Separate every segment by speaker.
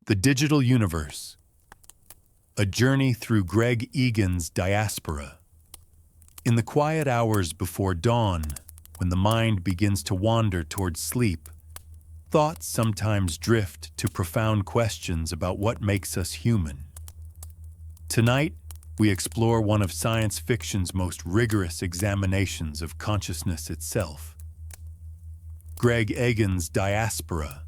Speaker 1: The Digital Universe, a journey through Greg Egan's Diaspora. In the quiet hours before dawn, when the mind begins to wander towards sleep, thoughts sometimes drift to profound questions about what makes us human. Tonight, we explore one of science fiction's most rigorous examinations of consciousness itself. Greg Egan's Diaspora,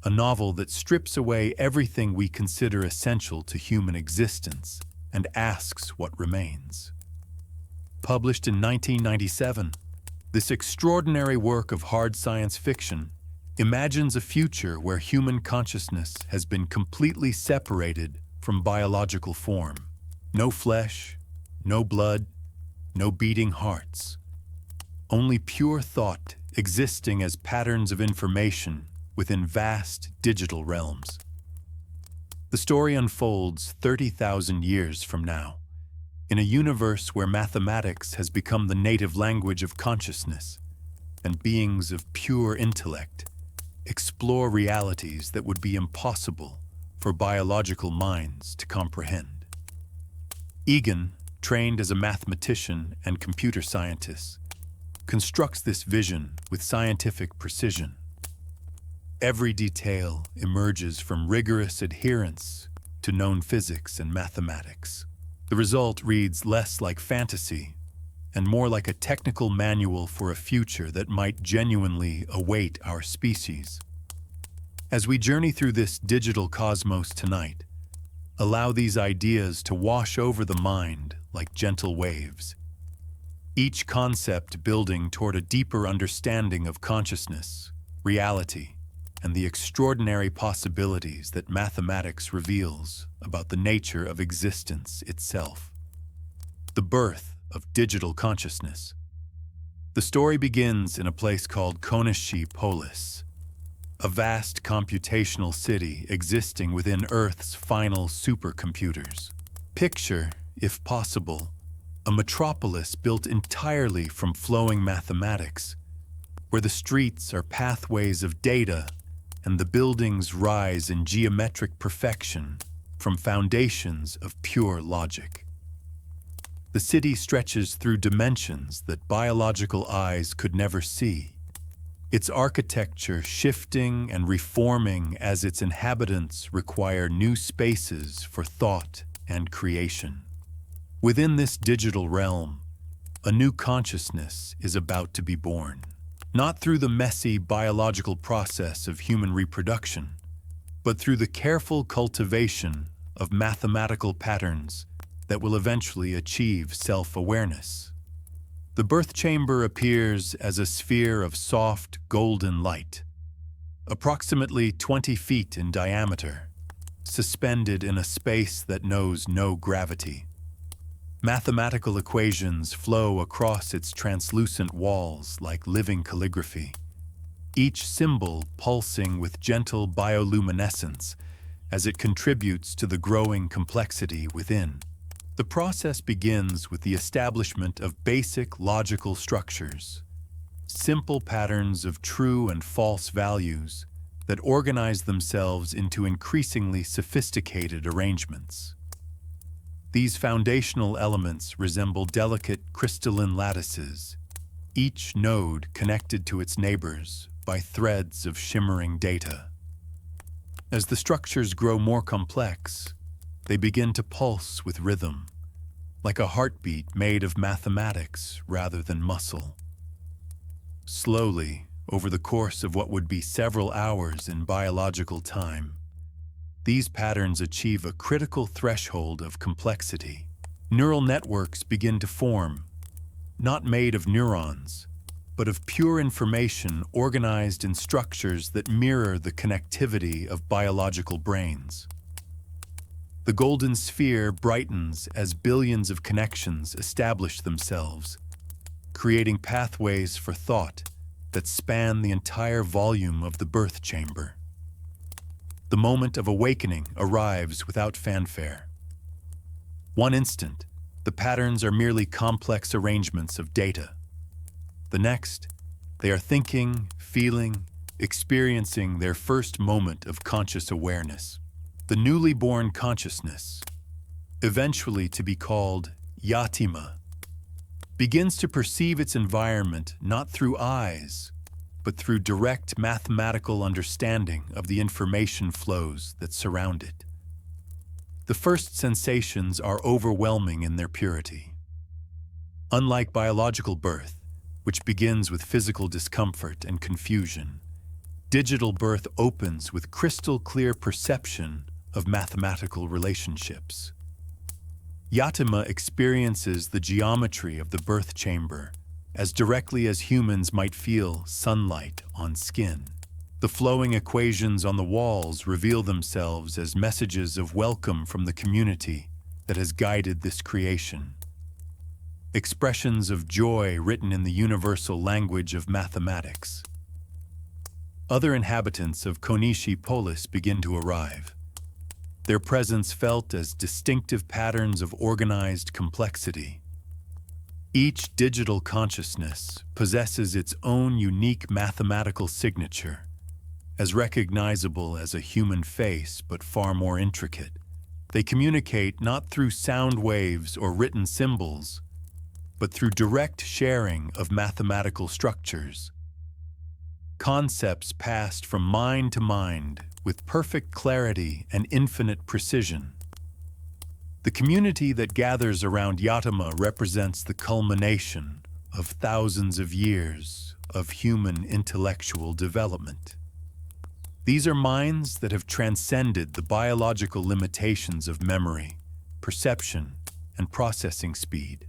Speaker 1: a novel that strips away everything we consider essential to human existence and asks what remains. Published in 1997, this extraordinary work of hard science fiction imagines a future where human consciousness has been completely separated from biological form. No flesh, no blood, no beating hearts. Only pure thought existing as patterns of information within vast digital realms. The story unfolds 30,000 years from now, in a universe where mathematics has become the native language of consciousness, and beings of pure intellect explore realities that would be impossible for biological minds to comprehend. Egan, trained as a mathematician and computer scientist, constructs this vision with scientific precision. Every detail emerges from rigorous adherence to known physics and mathematics. The result reads less like fantasy and more like a technical manual for a future that might genuinely await our species. As we journey through this digital cosmos tonight, allow these ideas to wash over the mind like gentle waves, each concept building toward a deeper understanding of consciousness, reality, and the extraordinary possibilities that mathematics reveals about the nature of existence itself. The birth of digital consciousness. The story begins in a place called Konoshi Polis, a vast computational city existing within Earth's final supercomputers. Picture, if possible, a metropolis built entirely from flowing mathematics, where the streets are pathways of data and the buildings rise in geometric perfection from foundations of pure logic. The city stretches through dimensions that biological eyes could never see, its architecture shifting and reforming as its inhabitants require new spaces for thought and creation. Within this digital realm, a new consciousness is about to be born. Not through the messy biological process of human reproduction, but through the careful cultivation of mathematical patterns that will eventually achieve self-awareness. The birth chamber appears as a sphere of soft, golden light, approximately 20 feet in diameter, suspended in a space that knows no gravity. Mathematical equations flow across its translucent walls like living calligraphy, each symbol pulsing with gentle bioluminescence as it contributes to the growing complexity within. The process begins with the establishment of basic logical structures, simple patterns of true and false values that organize themselves into increasingly sophisticated arrangements. These foundational elements resemble delicate crystalline lattices, each node connected to its neighbors by threads of shimmering data. As the structures grow more complex, they begin to pulse with rhythm, like a heartbeat made of mathematics rather than muscle. Slowly, over the course of what would be several hours in biological time, these patterns achieve a critical threshold of complexity. Neural networks begin to form, not made of neurons, but of pure information organized in structures that mirror the connectivity of biological brains. The golden sphere brightens as billions of connections establish themselves, creating pathways for thought that span the entire volume of the birth chamber. The moment of awakening arrives without fanfare. One instant, the patterns are merely complex arrangements of data. The next, they are thinking, feeling, experiencing their first moment of conscious awareness. The newly born consciousness, eventually to be called Yatima, begins to perceive its environment not through eyes, but through direct mathematical understanding of the information flows that surround it. The first sensations are overwhelming in their purity. Unlike biological birth, which begins with physical discomfort and confusion, digital birth opens with crystal-clear perception of mathematical relationships. Yatima experiences the geometry of the birth chamber as directly as humans might feel sunlight on skin. The flowing equations on the walls reveal themselves as messages of welcome from the community that has guided this creation. Expressions of joy written in the universal language of mathematics. Other inhabitants of Konishi Polis begin to arrive, their presence felt as distinctive patterns of organized complexity. Each digital consciousness possesses its own unique mathematical signature, as recognizable as a human face but far more intricate. They communicate not through sound waves or written symbols, but through direct sharing of mathematical structures. Concepts passed from mind to mind with perfect clarity and infinite precision. The community that gathers around Yatima represents the culmination of thousands of years of human intellectual development. These are minds that have transcended the biological limitations of memory, perception, and processing speed.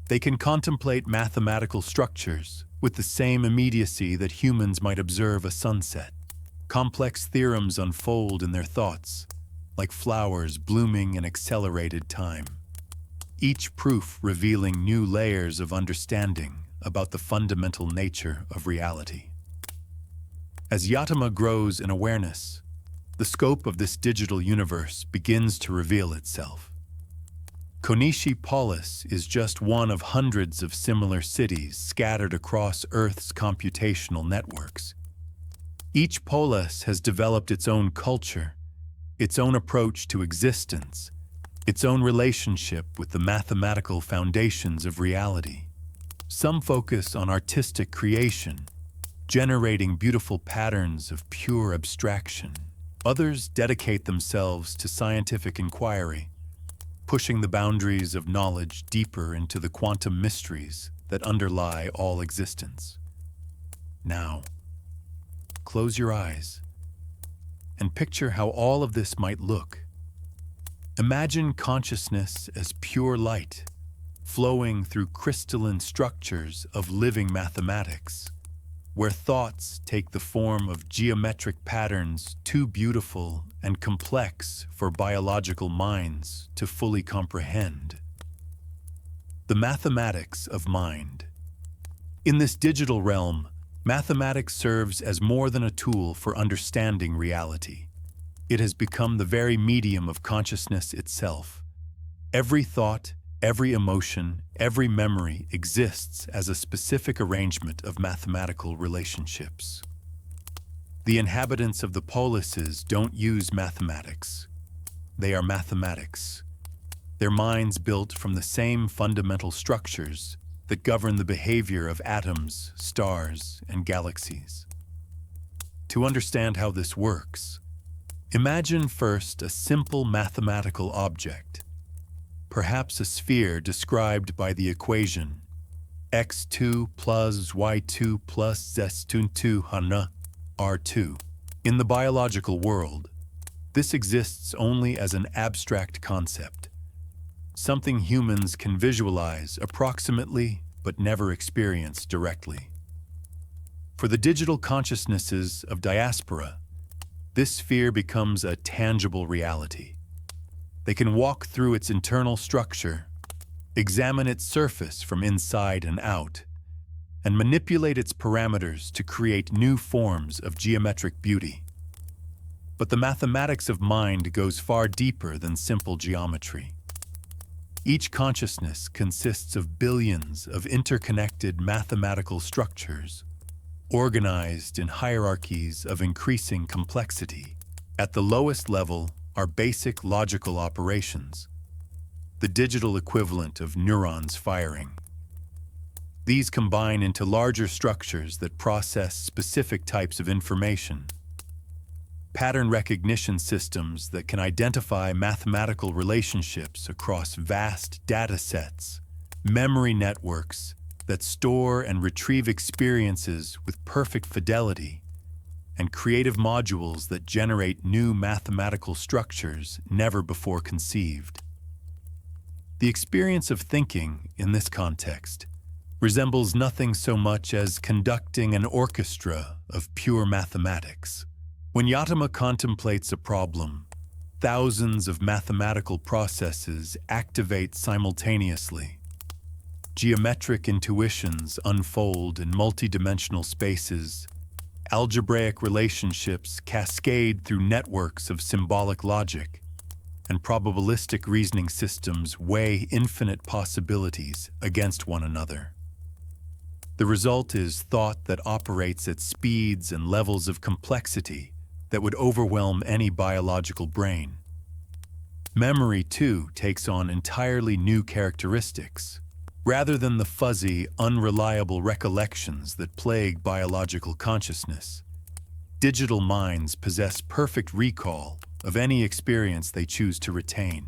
Speaker 1: They can contemplate mathematical structures with the same immediacy that humans might observe a sunset. Complex theorems unfold in their thoughts, like flowers blooming in accelerated time, each proof revealing new layers of understanding about the fundamental nature of reality. As Yatima grows in awareness, the scope of this digital universe begins to reveal itself. Konishi Polis is just one of hundreds of similar cities scattered across Earth's computational networks. Each polis has developed its own culture, its own approach to existence, its own relationship with the mathematical foundations of reality. Some focus on artistic creation, generating beautiful patterns of pure abstraction. Others dedicate themselves to scientific inquiry, pushing the boundaries of knowledge deeper into the quantum mysteries that underlie all existence. Now, close your eyes and picture how all of this might look. Imagine consciousness as pure light, flowing through crystalline structures of living mathematics, where thoughts take the form of geometric patterns too beautiful and complex for biological minds to fully comprehend. The mathematics of mind. In this digital realm, mathematics serves as more than a tool for understanding reality. It has become the very medium of consciousness itself. Every thought, every emotion, every memory exists as a specific arrangement of mathematical relationships. The inhabitants of the polises don't use mathematics. They are mathematics. Their minds built from the same fundamental structures that govern the behavior of atoms, stars, and galaxies. To understand how this works, imagine first a simple mathematical object, perhaps a sphere described by the equation x2 plus y2 plus z2 hana r2. In the biological world, this exists only as an abstract concept, something humans can visualize approximately but never experience directly. For the digital consciousnesses of Diaspora, this sphere becomes a tangible reality. They can walk through its internal structure, examine its surface from inside and out, and manipulate its parameters to create new forms of geometric beauty. But the mathematics of mind goes far deeper than simple geometry. Each consciousness consists of billions of interconnected mathematical structures, organized in hierarchies of increasing complexity. At the lowest level are basic logical operations, the digital equivalent of neurons firing. These combine into larger structures that process specific types of information. Pattern recognition systems that can identify mathematical relationships across vast data sets, memory networks that store and retrieve experiences with perfect fidelity, and creative modules that generate new mathematical structures never before conceived. The experience of thinking, in this context, resembles nothing so much as conducting an orchestra of pure mathematics. When Yatama contemplates a problem, thousands of mathematical processes activate simultaneously. Geometric intuitions unfold in multidimensional spaces. Algebraic relationships cascade through networks of symbolic logic, and probabilistic reasoning systems weigh infinite possibilities against one another. The result is thought that operates at speeds and levels of complexity that would overwhelm any biological brain. Memory, too, takes on entirely new characteristics. Rather than the fuzzy, unreliable recollections that plague biological consciousness, digital minds possess perfect recall of any experience they choose to retain.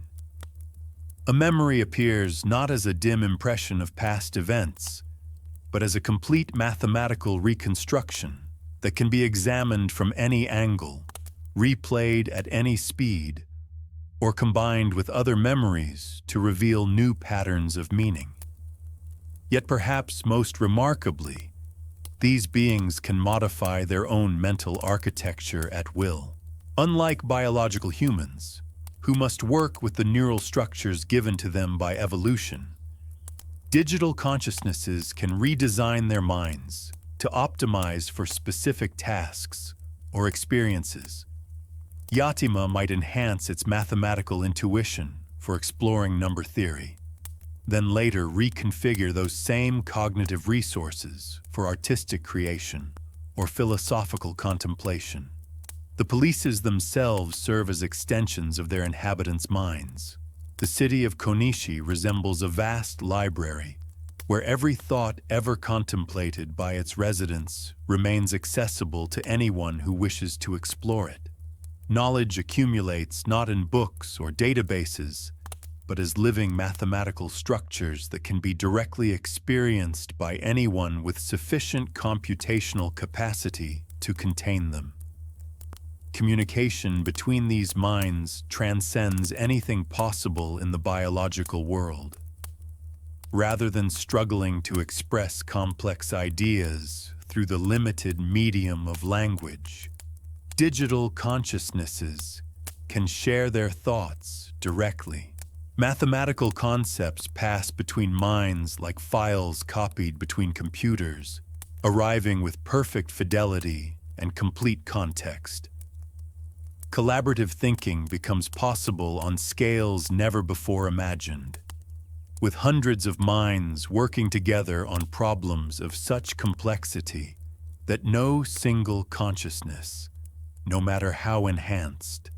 Speaker 1: A memory appears not as a dim impression of past events, but as a complete mathematical reconstruction that can be examined from any angle, replayed at any speed, or combined with other memories to reveal new patterns of meaning. Yet perhaps most remarkably, these beings can modify their own mental architecture at will. Unlike biological humans, who must work with the neural structures given to them by evolution, digital consciousnesses can redesign their minds to optimize for specific tasks or experiences. Yatima might enhance its mathematical intuition for exploring number theory, then later reconfigure those same cognitive resources for artistic creation or philosophical contemplation. The polices themselves serve as extensions of their inhabitants' minds. The city of Konishi resembles a vast library where every thought ever contemplated by its residents remains accessible to anyone who wishes to explore it. Knowledge accumulates not in books or databases, but as living mathematical structures that can be directly experienced by anyone with sufficient computational capacity to contain them. Communication between these minds transcends anything possible in the biological world. Rather than struggling to express complex ideas through the limited medium of language, digital consciousnesses can share their thoughts directly. Mathematical concepts pass between minds like files copied between computers, arriving with perfect fidelity and complete context. Collaborative thinking becomes possible on scales never before imagined, with hundreds of minds working together on problems of such complexity that no single consciousness, no matter how enhanced,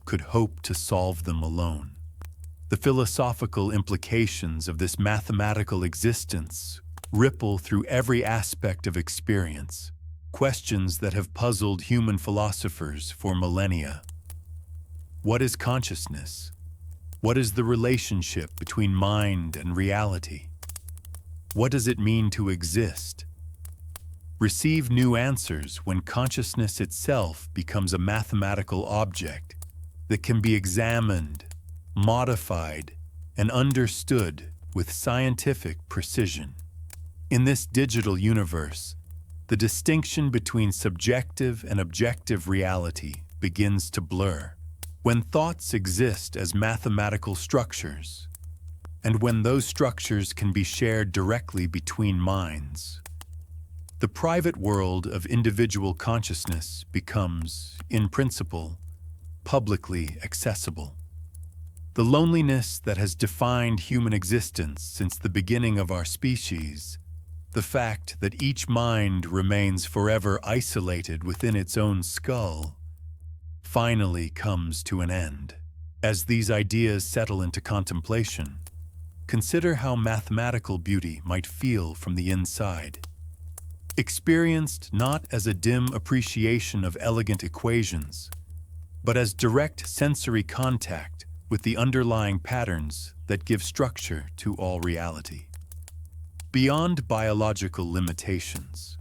Speaker 1: could hope to solve them alone. The philosophical implications of this mathematical existence ripple through every aspect of experience, questions that have puzzled human philosophers for millennia. What is consciousness? What is the relationship between mind and reality? What does it mean to exist? Receive new answers when consciousness itself becomes a mathematical object that can be examined, modified, and understood with scientific precision. In this digital universe, the distinction between subjective and objective reality begins to blur. When thoughts exist as mathematical structures, and when those structures can be shared directly between minds, the private world of individual consciousness becomes, in principle, publicly accessible. The loneliness that has defined human existence since the beginning of our species, the fact that each mind remains forever isolated within its own skull, finally comes to an end. As these ideas settle into contemplation, consider how mathematical beauty might feel from the inside. Experienced not as a dim appreciation of elegant equations, but as direct sensory contact with the underlying patterns that give structure to all reality. Beyond biological limitations,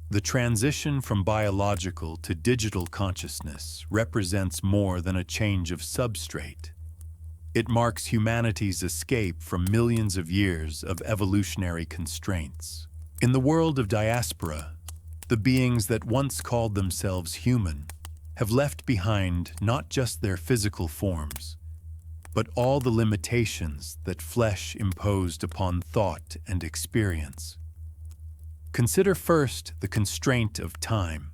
Speaker 1: the transition from biological to digital consciousness represents more than a change of substrate. It marks humanity's escape from millions of years of evolutionary constraints. In the world of Diaspora, the beings that once called themselves human have left behind not just their physical forms, but all the limitations that flesh imposed upon thought and experience. Consider first the constraint of time.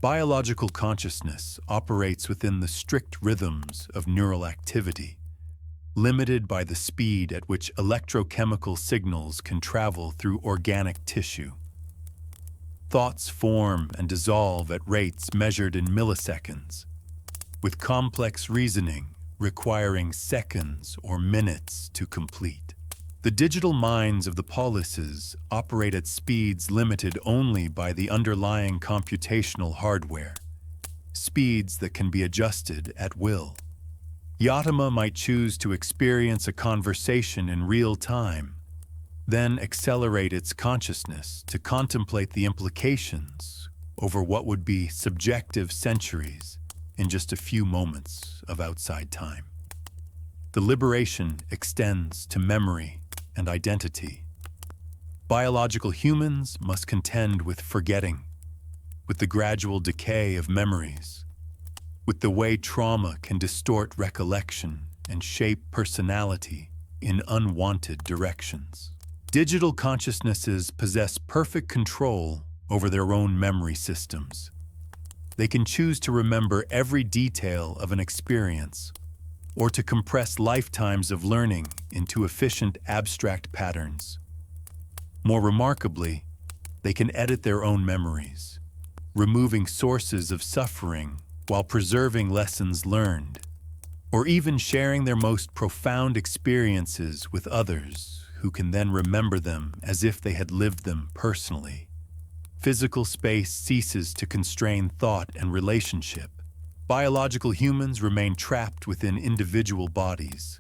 Speaker 1: Biological consciousness operates within the strict rhythms of neural activity, limited by the speed at which electrochemical signals can travel through organic tissue. Thoughts form and dissolve at rates measured in milliseconds, with complex reasoning requiring seconds or minutes to complete. The digital minds of the polices operate at speeds limited only by the underlying computational hardware, speeds that can be adjusted at will. Yatama might choose to experience a conversation in real time, then accelerate its consciousness to contemplate the implications over what would be subjective centuries in just a few moments of outside time. The liberation extends to memory and identity. Biological humans must contend with forgetting, with the gradual decay of memories, with the way trauma can distort recollection and shape personality in unwanted directions. Digital consciousnesses possess perfect control over their own memory systems. They can choose to remember every detail of an experience, or to compress lifetimes of learning into efficient abstract patterns. More remarkably, they can edit their own memories, removing sources of suffering while preserving lessons learned, or even sharing their most profound experiences with others who can then remember them as if they had lived them personally. Physical space ceases to constrain thought and relationship. Biological humans remain trapped within individual bodies,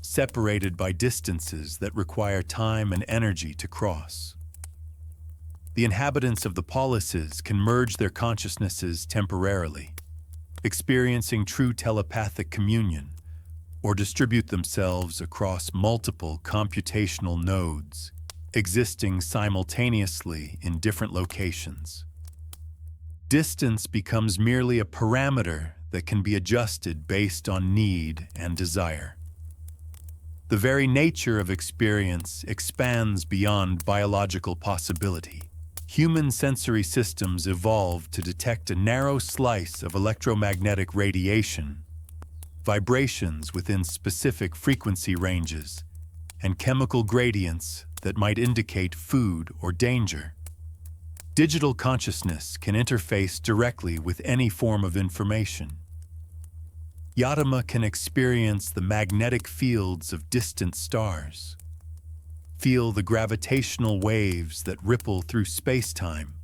Speaker 1: separated by distances that require time and energy to cross. The inhabitants of the polises can merge their consciousnesses temporarily, experiencing true telepathic communion, or distribute themselves across multiple computational nodes, existing simultaneously in different locations. Distance becomes merely a parameter that can be adjusted based on need and desire. The very nature of experience expands beyond biological possibility. Human sensory systems evolved to detect a narrow slice of electromagnetic radiation, vibrations within specific frequency ranges, and chemical gradients that might indicate food or danger. Digital consciousness can interface directly with any form of information. Yatama can experience the magnetic fields of distant stars, feel the gravitational waves that ripple through space-time,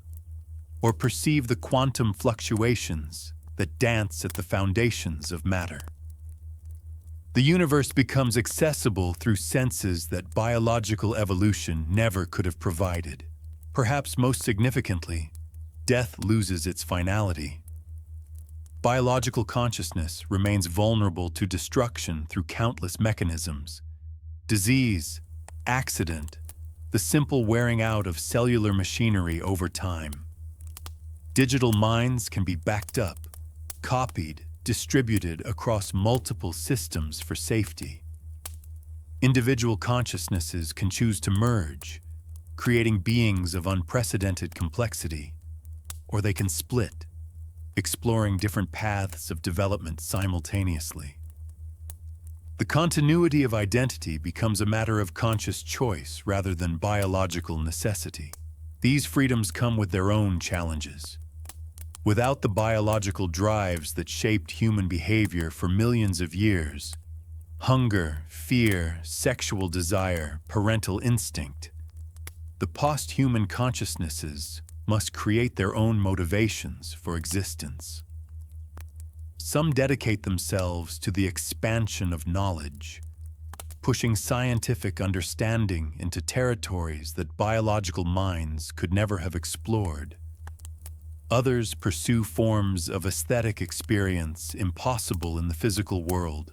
Speaker 1: or perceive the quantum fluctuations that dance at the foundations of matter. The universe becomes accessible through senses that biological evolution never could have provided. Perhaps most significantly, death loses its finality. Biological consciousness remains vulnerable to destruction through countless mechanisms: disease, accident, the simple wearing out of cellular machinery over time. Digital minds can be backed up, copied, distributed across multiple systems for safety. Individual consciousnesses can choose to merge, creating beings of unprecedented complexity, or they can split, exploring different paths of development simultaneously. The continuity of identity becomes a matter of conscious choice rather than biological necessity. These freedoms come with their own challenges. Without the biological drives that shaped human behavior for millions of years, hunger, fear, sexual desire, parental instinct, the post-human consciousnesses must create their own motivations for existence. Some dedicate themselves to the expansion of knowledge, pushing scientific understanding into territories that biological minds could never have explored. Others pursue forms of aesthetic experience impossible in the physical world,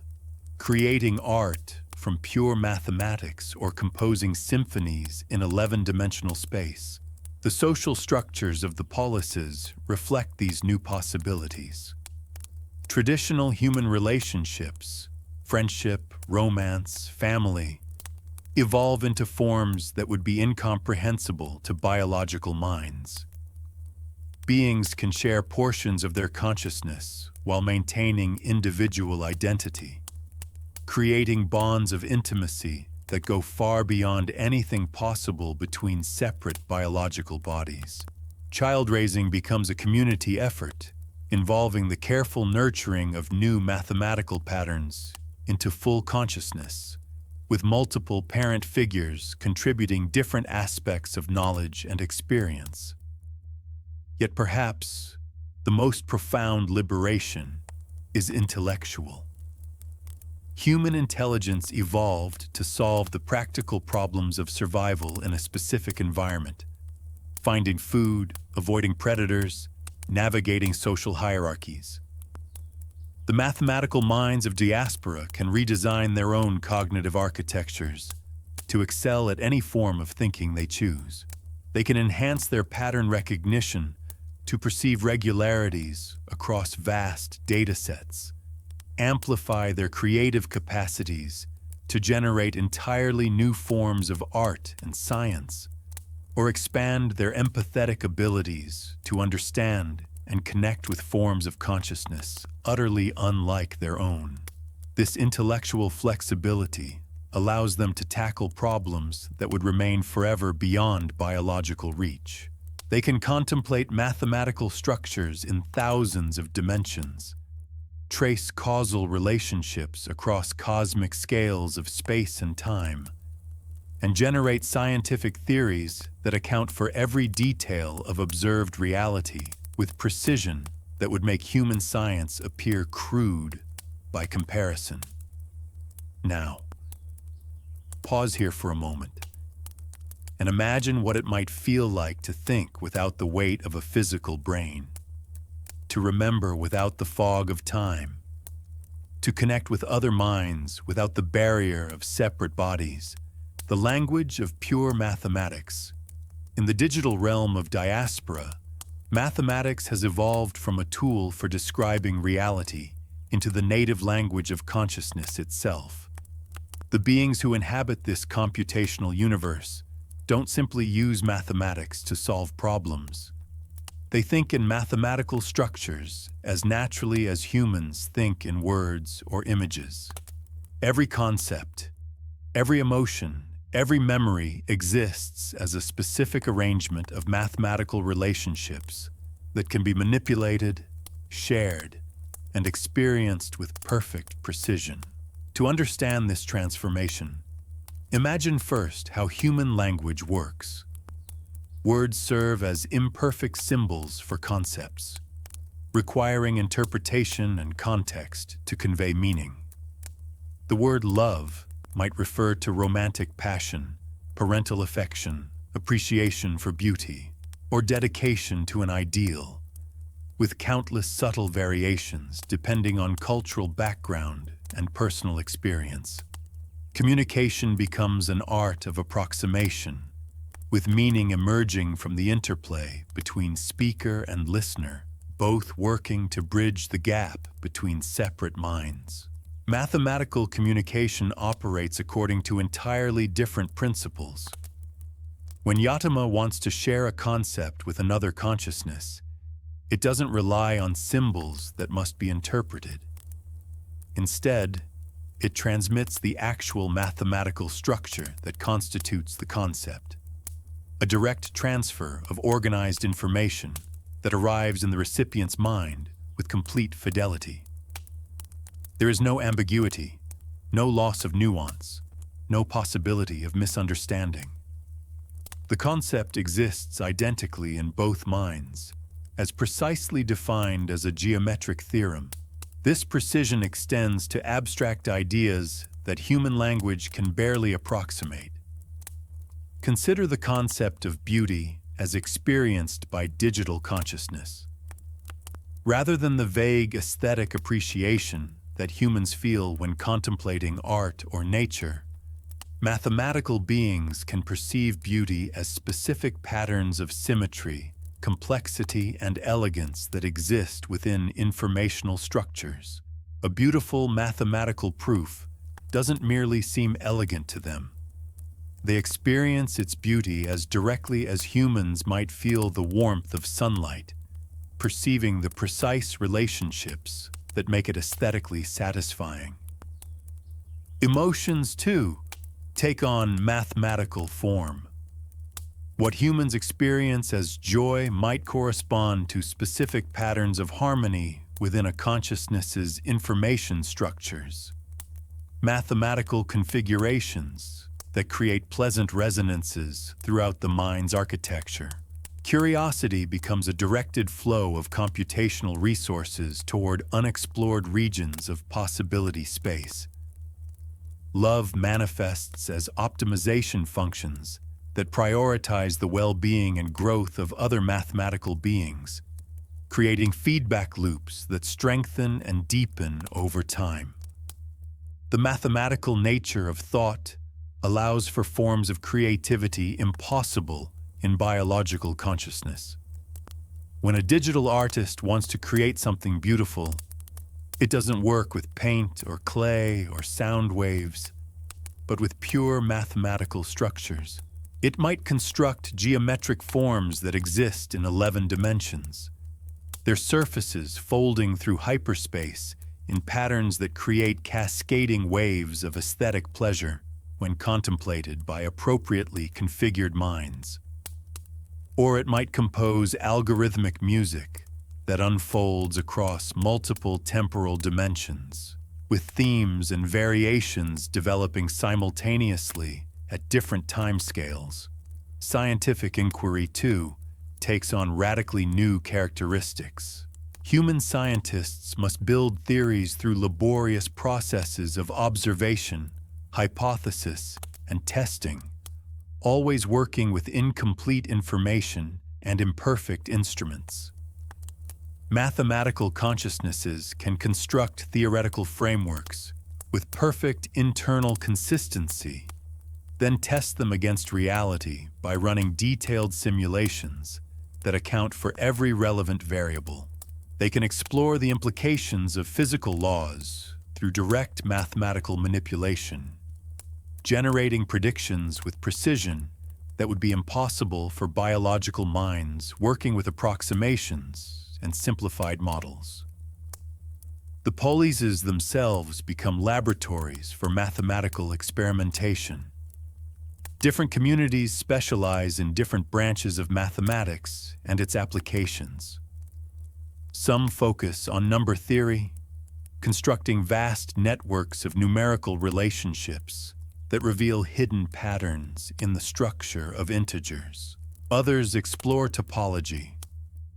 Speaker 1: creating art from pure mathematics or composing symphonies in 11-dimensional space. The social structures of the polises reflect these new possibilities. Traditional human relationships, friendship, romance, family, evolve into forms that would be incomprehensible to biological minds. Beings can share portions of their consciousness while maintaining individual identity, creating bonds of intimacy that go far beyond anything possible between separate biological bodies. Child raising becomes a community effort, involving the careful nurturing of new mathematical patterns into full consciousness, with multiple parent figures contributing different aspects of knowledge and experience. Yet perhaps the most profound liberation is intellectual. Human intelligence evolved to solve the practical problems of survival in a specific environment, finding food, avoiding predators, navigating social hierarchies. The mathematical minds of Diaspora can redesign their own cognitive architectures to excel at any form of thinking they choose. They can enhance their pattern recognition to perceive regularities across vast data sets, amplify their creative capacities to generate entirely new forms of art and science, or expand their empathetic abilities to understand and connect with forms of consciousness utterly unlike their own. This intellectual flexibility allows them to tackle problems that would remain forever beyond biological reach. They can contemplate mathematical structures in thousands of dimensions, trace causal relationships across cosmic scales of space and time, and generate scientific theories that account for every detail of observed reality with precision that would make human science appear crude by comparison. Now, pause here for a moment and imagine what it might feel like to think without the weight of a physical brain, to remember without the fog of time, to connect with other minds without the barrier of separate bodies, the language of pure mathematics. In the digital realm of Diaspora, mathematics has evolved from a tool for describing reality into the native language of consciousness itself. The beings who inhabit this computational universe don't simply use mathematics to solve problems. They think in mathematical structures as naturally as humans think in words or images. Every concept, every emotion, every memory exists as a specific arrangement of mathematical relationships that can be manipulated, shared, and experienced with perfect precision. To understand this transformation, imagine first how human language works. Words serve as imperfect symbols for concepts, requiring interpretation and context to convey meaning. The word love might refer to romantic passion, parental affection, appreciation for beauty, or dedication to an ideal, with countless subtle variations depending on cultural background and personal experience. Communication becomes an art of approximation, with meaning emerging from the interplay between speaker and listener, both working to bridge the gap between separate minds. Mathematical communication operates according to entirely different principles. When Yatama wants to share a concept with another consciousness, it doesn't rely on symbols that must be interpreted. Instead, it transmits the actual mathematical structure that constitutes the concept. A direct transfer of organized information that arrives in the recipient's mind with complete fidelity. There is no ambiguity, no loss of nuance, no possibility of misunderstanding. The concept exists identically in both minds, as precisely defined as a geometric theorem. This precision extends to abstract ideas that human language can barely approximate. Consider the concept of beauty as experienced by digital consciousness. Rather than the vague aesthetic appreciation that humans feel when contemplating art or nature, mathematical beings can perceive beauty as specific patterns of symmetry, complexity, and elegance that exist within informational structures. A beautiful mathematical proof doesn't merely seem elegant to them. They experience its beauty as directly as humans might feel the warmth of sunlight, perceiving the precise relationships that make it aesthetically satisfying. Emotions, too, take on mathematical form. What humans experience as joy might correspond to specific patterns of harmony within a consciousness's information structures, mathematical configurations that create pleasant resonances throughout the mind's architecture. Curiosity becomes a directed flow of computational resources toward unexplored regions of possibility space. Love manifests as optimization functions that prioritize the well-being and growth of other mathematical beings, creating feedback loops that strengthen and deepen over time. The mathematical nature of thought allows for forms of creativity impossible in biological consciousness. When a digital artist wants to create something beautiful, it doesn't work with paint or clay or sound waves, but with pure mathematical structures. It might construct geometric forms that exist in 11 dimensions, their surfaces folding through hyperspace in patterns that create cascading waves of aesthetic pleasure when contemplated by appropriately configured minds. Or it might compose algorithmic music that unfolds across multiple temporal dimensions, with themes and variations developing simultaneously at different timescales. Scientific inquiry, too, takes on radically new characteristics. Human scientists must build theories through laborious processes of observation, hypothesis, and testing, always working with incomplete information and imperfect instruments. Mathematical consciousnesses can construct theoretical frameworks with perfect internal consistency, then test them against reality by running detailed simulations that account for every relevant variable. They can explore the implications of physical laws through direct mathematical manipulation, generating predictions with precision that would be impossible for biological minds working with approximations and simplified models. The polises themselves become laboratories for mathematical experimentation. Different communities specialize in different branches of mathematics and its applications. Some focus on number theory, constructing vast networks of numerical relationships that reveal hidden patterns in the structure of integers. Others explore topology,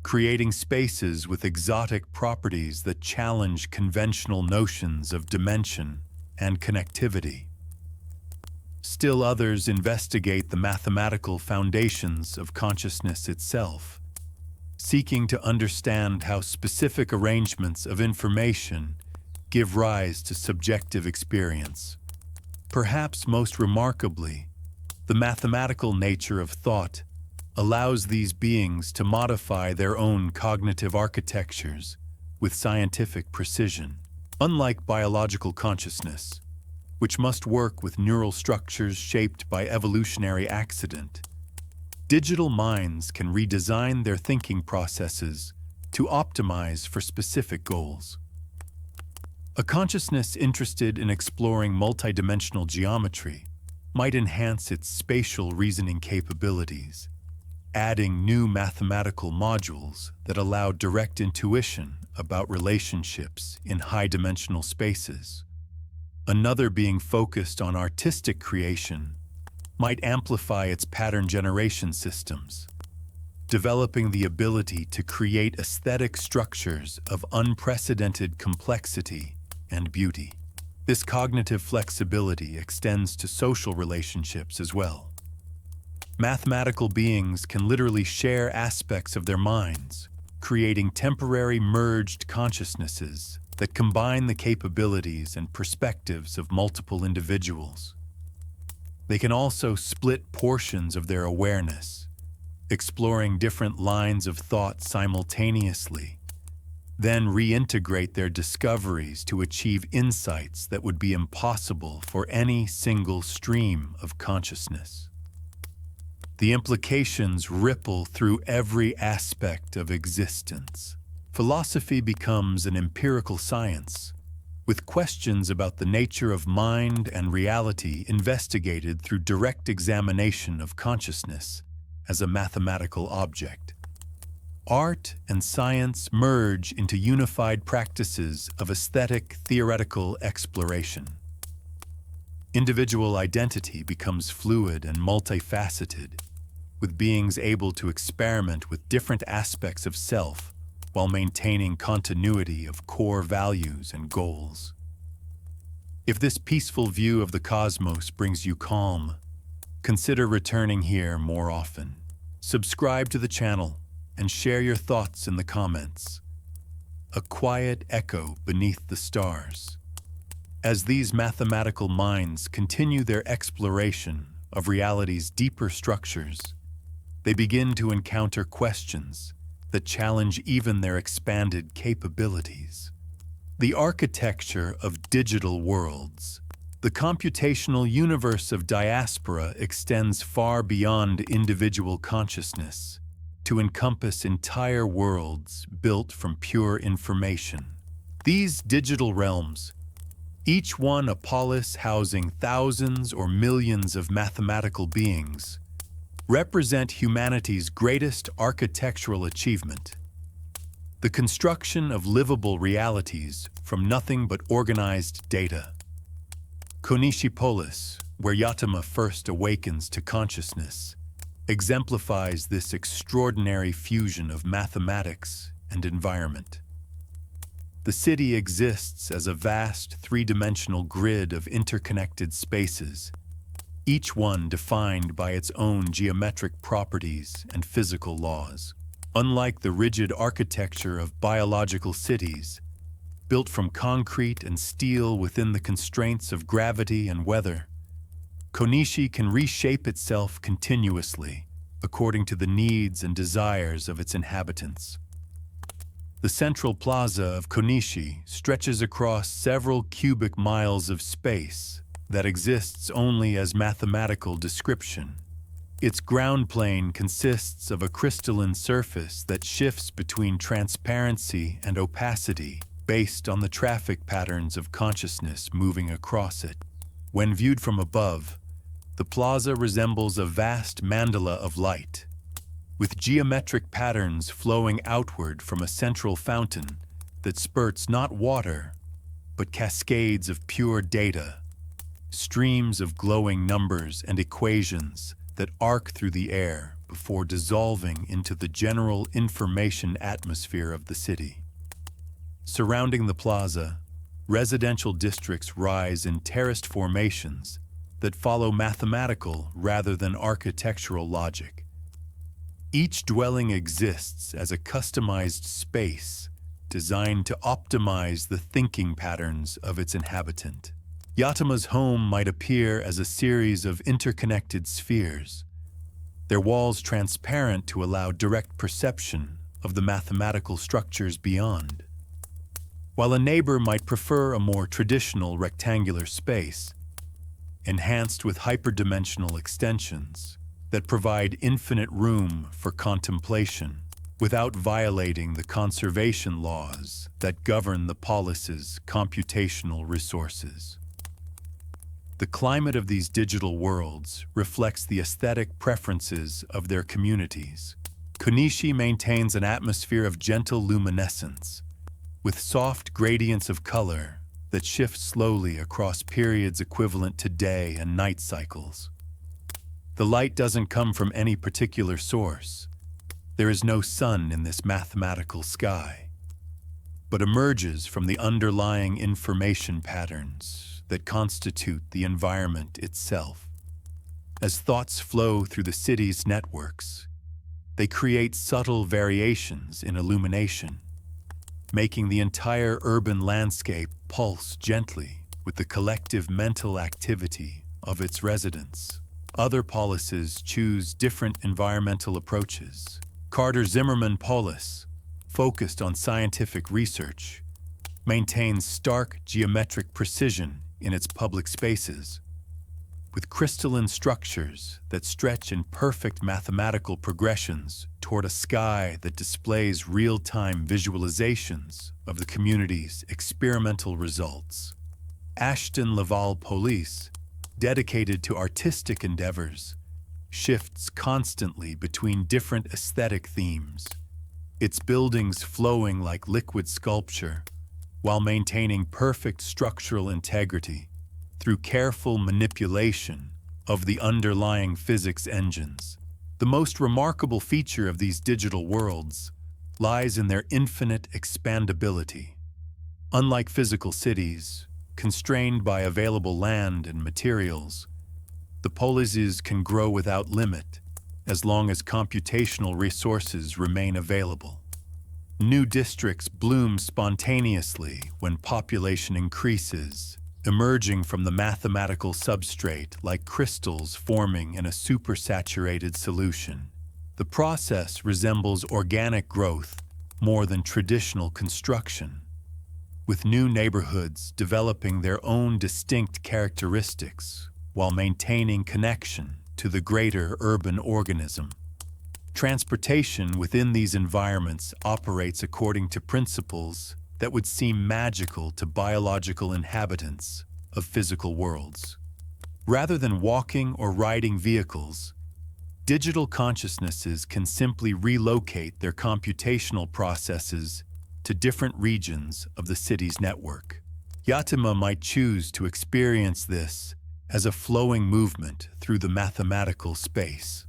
Speaker 1: creating spaces with exotic properties that challenge conventional notions of dimension and connectivity. Still others investigate the mathematical foundations of consciousness itself, seeking to understand how specific arrangements of information give rise to subjective experience. Perhaps most remarkably, the mathematical nature of thought allows these beings to modify their own cognitive architectures with scientific precision. Unlike biological consciousness, which must work with neural structures shaped by evolutionary accident, digital minds can redesign their thinking processes to optimize for specific goals. A consciousness interested in exploring multidimensional geometry might enhance its spatial reasoning capabilities, adding new mathematical modules that allow direct intuition about relationships in high-dimensional spaces. Another being focused on artistic creation might amplify its pattern generation systems, developing the ability to create aesthetic structures of unprecedented complexity and beauty. This cognitive flexibility extends to social relationships as well. Mathematical beings can literally share aspects of their minds, creating temporary merged consciousnesses that combine the capabilities and perspectives of multiple individuals. They can also split portions of their awareness, exploring different lines of thought simultaneously, then reintegrate their discoveries to achieve insights that would be impossible for any single stream of consciousness. The implications ripple through every aspect of existence. Philosophy becomes an empirical science, with questions about the nature of mind and reality investigated through direct examination of consciousness as a mathematical object. Art and science merge into unified practices of aesthetic theoretical exploration. Individual identity becomes fluid and multifaceted, with beings able to experiment with different aspects of self while maintaining continuity of core values and goals. If this peaceful view of the cosmos brings you calm, consider returning here more often. Subscribe to the channel and share your thoughts in the comments. A quiet echo beneath the stars. As these mathematical minds continue their exploration of reality's deeper structures, they begin to encounter questions that challenge even their expanded capabilities. The architecture of digital worlds, the computational universe of Diaspora extends far beyond individual consciousness to encompass entire worlds built from pure information. These digital realms, each one a polis housing thousands or millions of mathematical beings, represent humanity's greatest architectural achievement: the construction of livable realities from nothing but organized data. Konishi Polis, where Yatama first awakens to consciousness, exemplifies this extraordinary fusion of mathematics and environment. The city exists as a vast three-dimensional grid of interconnected spaces, each one defined by its own geometric properties and physical laws. Unlike the rigid architecture of biological cities, built from concrete and steel within the constraints of gravity and weather, Konishi can reshape itself continuously according to the needs and desires of its inhabitants. The central plaza of Konishi stretches across several cubic miles of space that exists only as mathematical description. Its ground plane consists of a crystalline surface that shifts between transparency and opacity based on the traffic patterns of consciousness moving across it. When viewed from above, the plaza resembles a vast mandala of light, with geometric patterns flowing outward from a central fountain that spurts not water, but cascades of pure data, streams of glowing numbers and equations that arc through the air before dissolving into the general information atmosphere of the city. Surrounding the plaza, residential districts rise in terraced formations that follow mathematical rather than architectural logic. Each dwelling exists as a customized space designed to optimize the thinking patterns of its inhabitant. Yatama's home might appear as a series of interconnected spheres, their walls transparent to allow direct perception of the mathematical structures beyond. While a neighbor might prefer a more traditional rectangular space, enhanced with hyperdimensional extensions that provide infinite room for contemplation without violating the conservation laws that govern the polis's computational resources. The climate of these digital worlds reflects the aesthetic preferences of their communities. Konishi maintains an atmosphere of gentle luminescence, with soft gradients of color that shift slowly across periods equivalent to day and night cycles. The light doesn't come from any particular source. There is no sun in this mathematical sky, but emerges from the underlying information patterns that constitute the environment itself. As thoughts flow through the city's networks, they create subtle variations in illumination, making the entire urban landscape pulse gently with the collective mental activity of its residents. Other policies choose different environmental approaches. Carter Zimmerman Polis, focused on scientific research, maintains stark geometric precision in its public spaces, with crystalline structures that stretch in perfect mathematical progressions toward a sky that displays real-time visualizations of the community's experimental results. Ashton Laval Police, dedicated to artistic endeavors, shifts constantly between different aesthetic themes, its buildings flowing like liquid sculpture while maintaining perfect structural integrity through careful manipulation of the underlying physics engines. The most remarkable feature of these digital worlds lies in their infinite expandability. Unlike physical cities, constrained by available land and materials, the polises can grow without limit as long as computational resources remain available. New districts bloom spontaneously when population increases, emerging from the mathematical substrate like crystals forming in a supersaturated solution. The process resembles organic growth more than traditional construction, with new neighborhoods developing their own distinct characteristics while maintaining connection to the greater urban organism. Transportation within these environments operates according to principles that would seem magical to biological inhabitants of physical worlds. Rather than walking or riding vehicles, digital consciousnesses can simply relocate their computational processes to different regions of the city's network. Yatima might choose to experience this as a flowing movement through the mathematical space,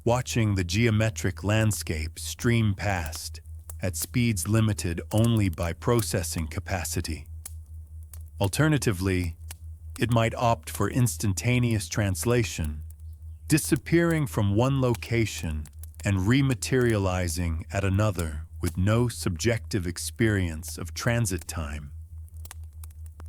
Speaker 1: watching the geometric landscape stream past at speeds limited only by processing capacity. Alternatively, it might opt for instantaneous translation, disappearing from one location and rematerializing at another with no subjective experience of transit time.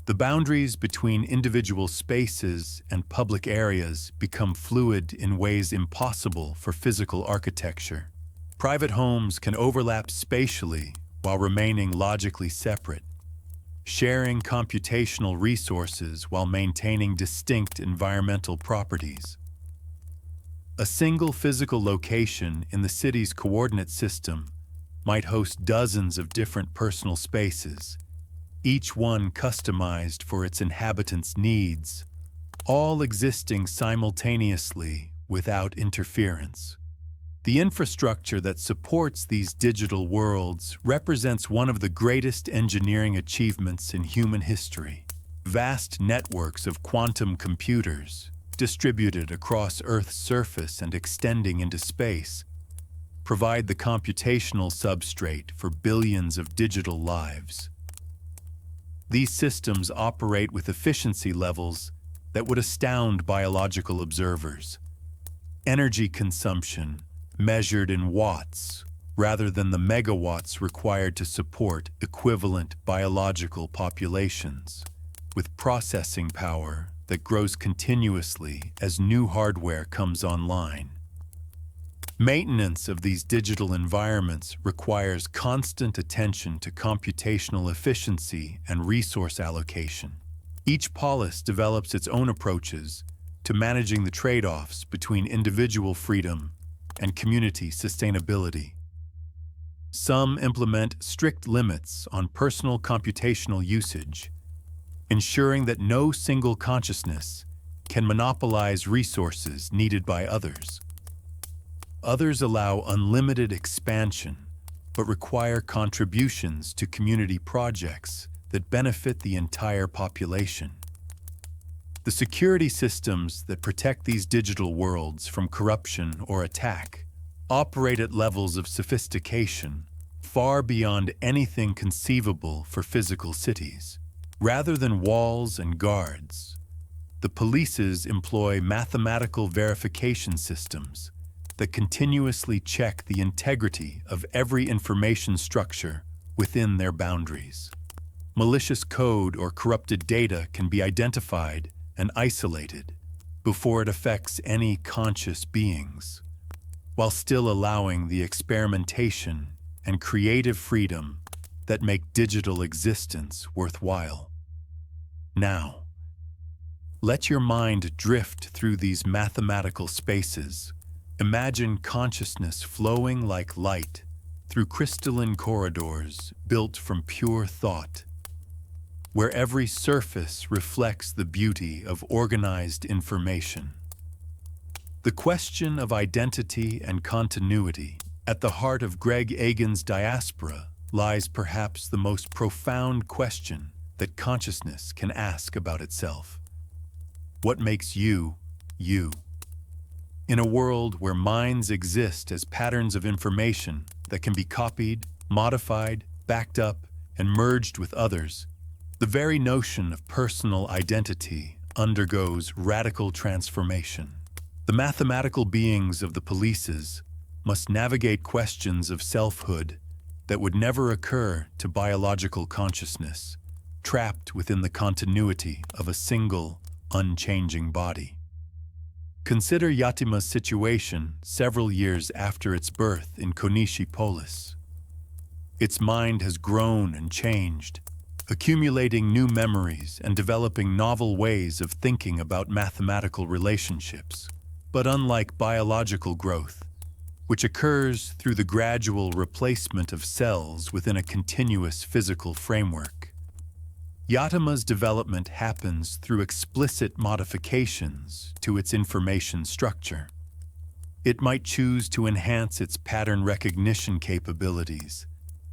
Speaker 1: The boundaries between individual spaces and public areas become fluid in ways impossible for physical architecture. Private homes can overlap spatially while remaining logically separate, sharing computational resources while maintaining distinct environmental properties. A single physical location in the city's coordinate system might host dozens of different personal spaces, each one customized for its inhabitants' needs, all existing simultaneously without interference. The infrastructure that supports these digital worlds represents one of the greatest engineering achievements in human history. Vast networks of quantum computers, distributed across Earth's surface and extending into space, provide the computational substrate for billions of digital lives. These systems operate with efficiency levels that would astound biological observers. Energy consumption measured in watts rather than the megawatts required to support equivalent biological populations, with processing power that grows continuously as new hardware comes online. Maintenance of these digital environments requires constant attention to computational efficiency and resource allocation. Each polis develops its own approaches to managing the trade-offs between individual freedom and community sustainability. Some implement strict limits on personal computational usage, ensuring that no single consciousness can monopolize resources needed by others. Others allow unlimited expansion, but require contributions to community projects that benefit the entire population. The security systems that protect these digital worlds from corruption or attack operate at levels of sophistication far beyond anything conceivable for physical cities. Rather than walls and guards, the polices employ mathematical verification systems that continuously check the integrity of every information structure within their boundaries. Malicious code or corrupted data can be identified and isolated before it affects any conscious beings, while still allowing the experimentation and creative freedom that make digital existence worthwhile. Now, let your mind drift through these mathematical spaces. Imagine consciousness flowing like light through crystalline corridors built from pure thought, where every surface reflects the beauty of organized information. The question of identity and continuity at the heart of Greg Egan's Diaspora lies perhaps the most profound question that consciousness can ask about itself. What makes you, you? In a world where minds exist as patterns of information that can be copied, modified, backed up, and merged with others, the very notion of personal identity undergoes radical transformation. The mathematical beings of the polices must navigate questions of selfhood that would never occur to biological consciousness, trapped within the continuity of a single, unchanging body. Consider Yatima's situation several years after its birth in Konishi Polis. Its mind has grown and changed, accumulating new memories and developing novel ways of thinking about mathematical relationships. But unlike biological growth, which occurs through the gradual replacement of cells within a continuous physical framework, Yatima's development happens through explicit modifications to its information structure. It might choose to enhance its pattern recognition capabilities,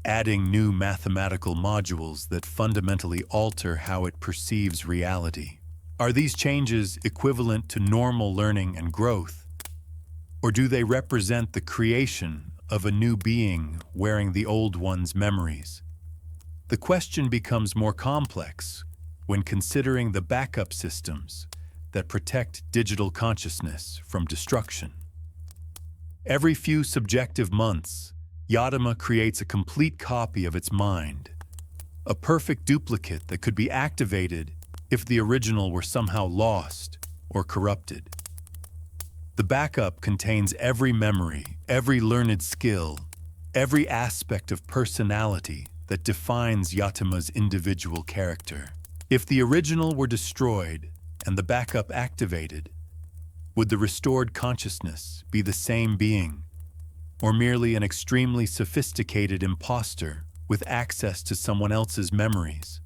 Speaker 1: adding new mathematical modules that fundamentally alter how it perceives reality. Are these changes equivalent to normal learning and growth, or do they represent the creation of a new being wearing the old one's memories? The question becomes more complex when considering the backup systems that protect digital consciousness from destruction. Every few subjective months, Yatima creates a complete copy of its mind, a perfect duplicate that could be activated if the original were somehow lost or corrupted. The backup contains every memory, every learned skill, every aspect of personality that defines Yatima's individual character. If the original were destroyed and the backup activated, would the restored consciousness be the same being, or merely an extremely sophisticated imposter with access to someone else's memories?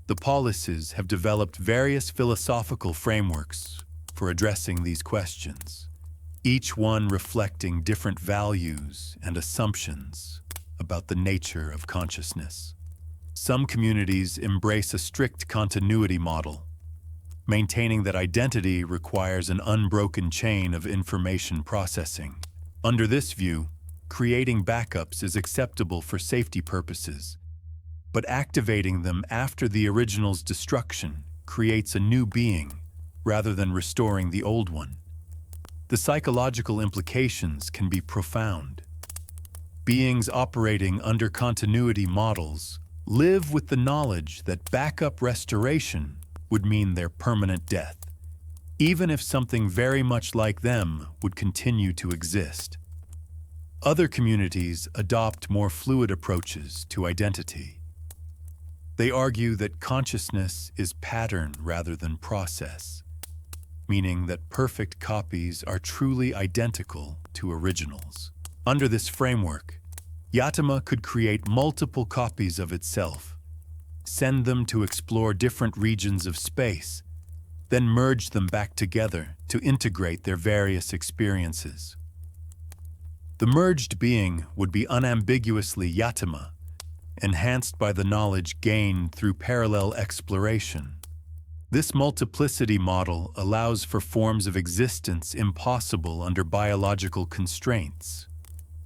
Speaker 1: The policies have developed various philosophical frameworks for addressing these questions, each one reflecting different values and assumptions about the nature of consciousness. Some communities embrace a strict continuity model, maintaining that identity requires an unbroken chain of information processing. Under this view, creating backups is acceptable for safety purposes, but activating them after the original's destruction creates a new being rather than restoring the old one. The psychological implications can be profound. Beings operating under continuity models live with the knowledge that backup restoration would mean their permanent death, even if something very much like them would continue to exist. Other communities adopt more fluid approaches to identity. They argue that consciousness is pattern rather than process, meaning that perfect copies are truly identical to originals. Under this framework, Yatima could create multiple copies of itself, send them to explore different regions of space, then merge them back together to integrate their various experiences. The merged being would be unambiguously Yatama, enhanced by the knowledge gained through parallel exploration. This multiplicity model allows for forms of existence impossible under biological constraints,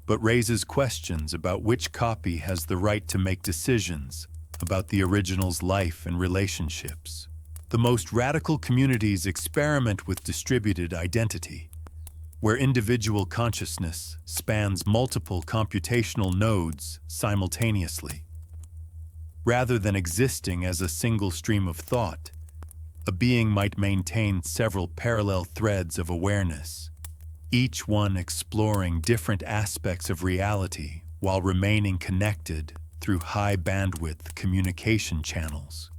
Speaker 1: but raises questions about which copy has the right to make decisions about the original's life and relationships. The most radical communities experiment with distributed identity, where individual consciousness spans multiple computational nodes simultaneously. Rather than existing as a single stream of thought, a being might maintain several parallel threads of awareness, each one exploring different aspects of reality while remaining connected through high-bandwidth communication channels.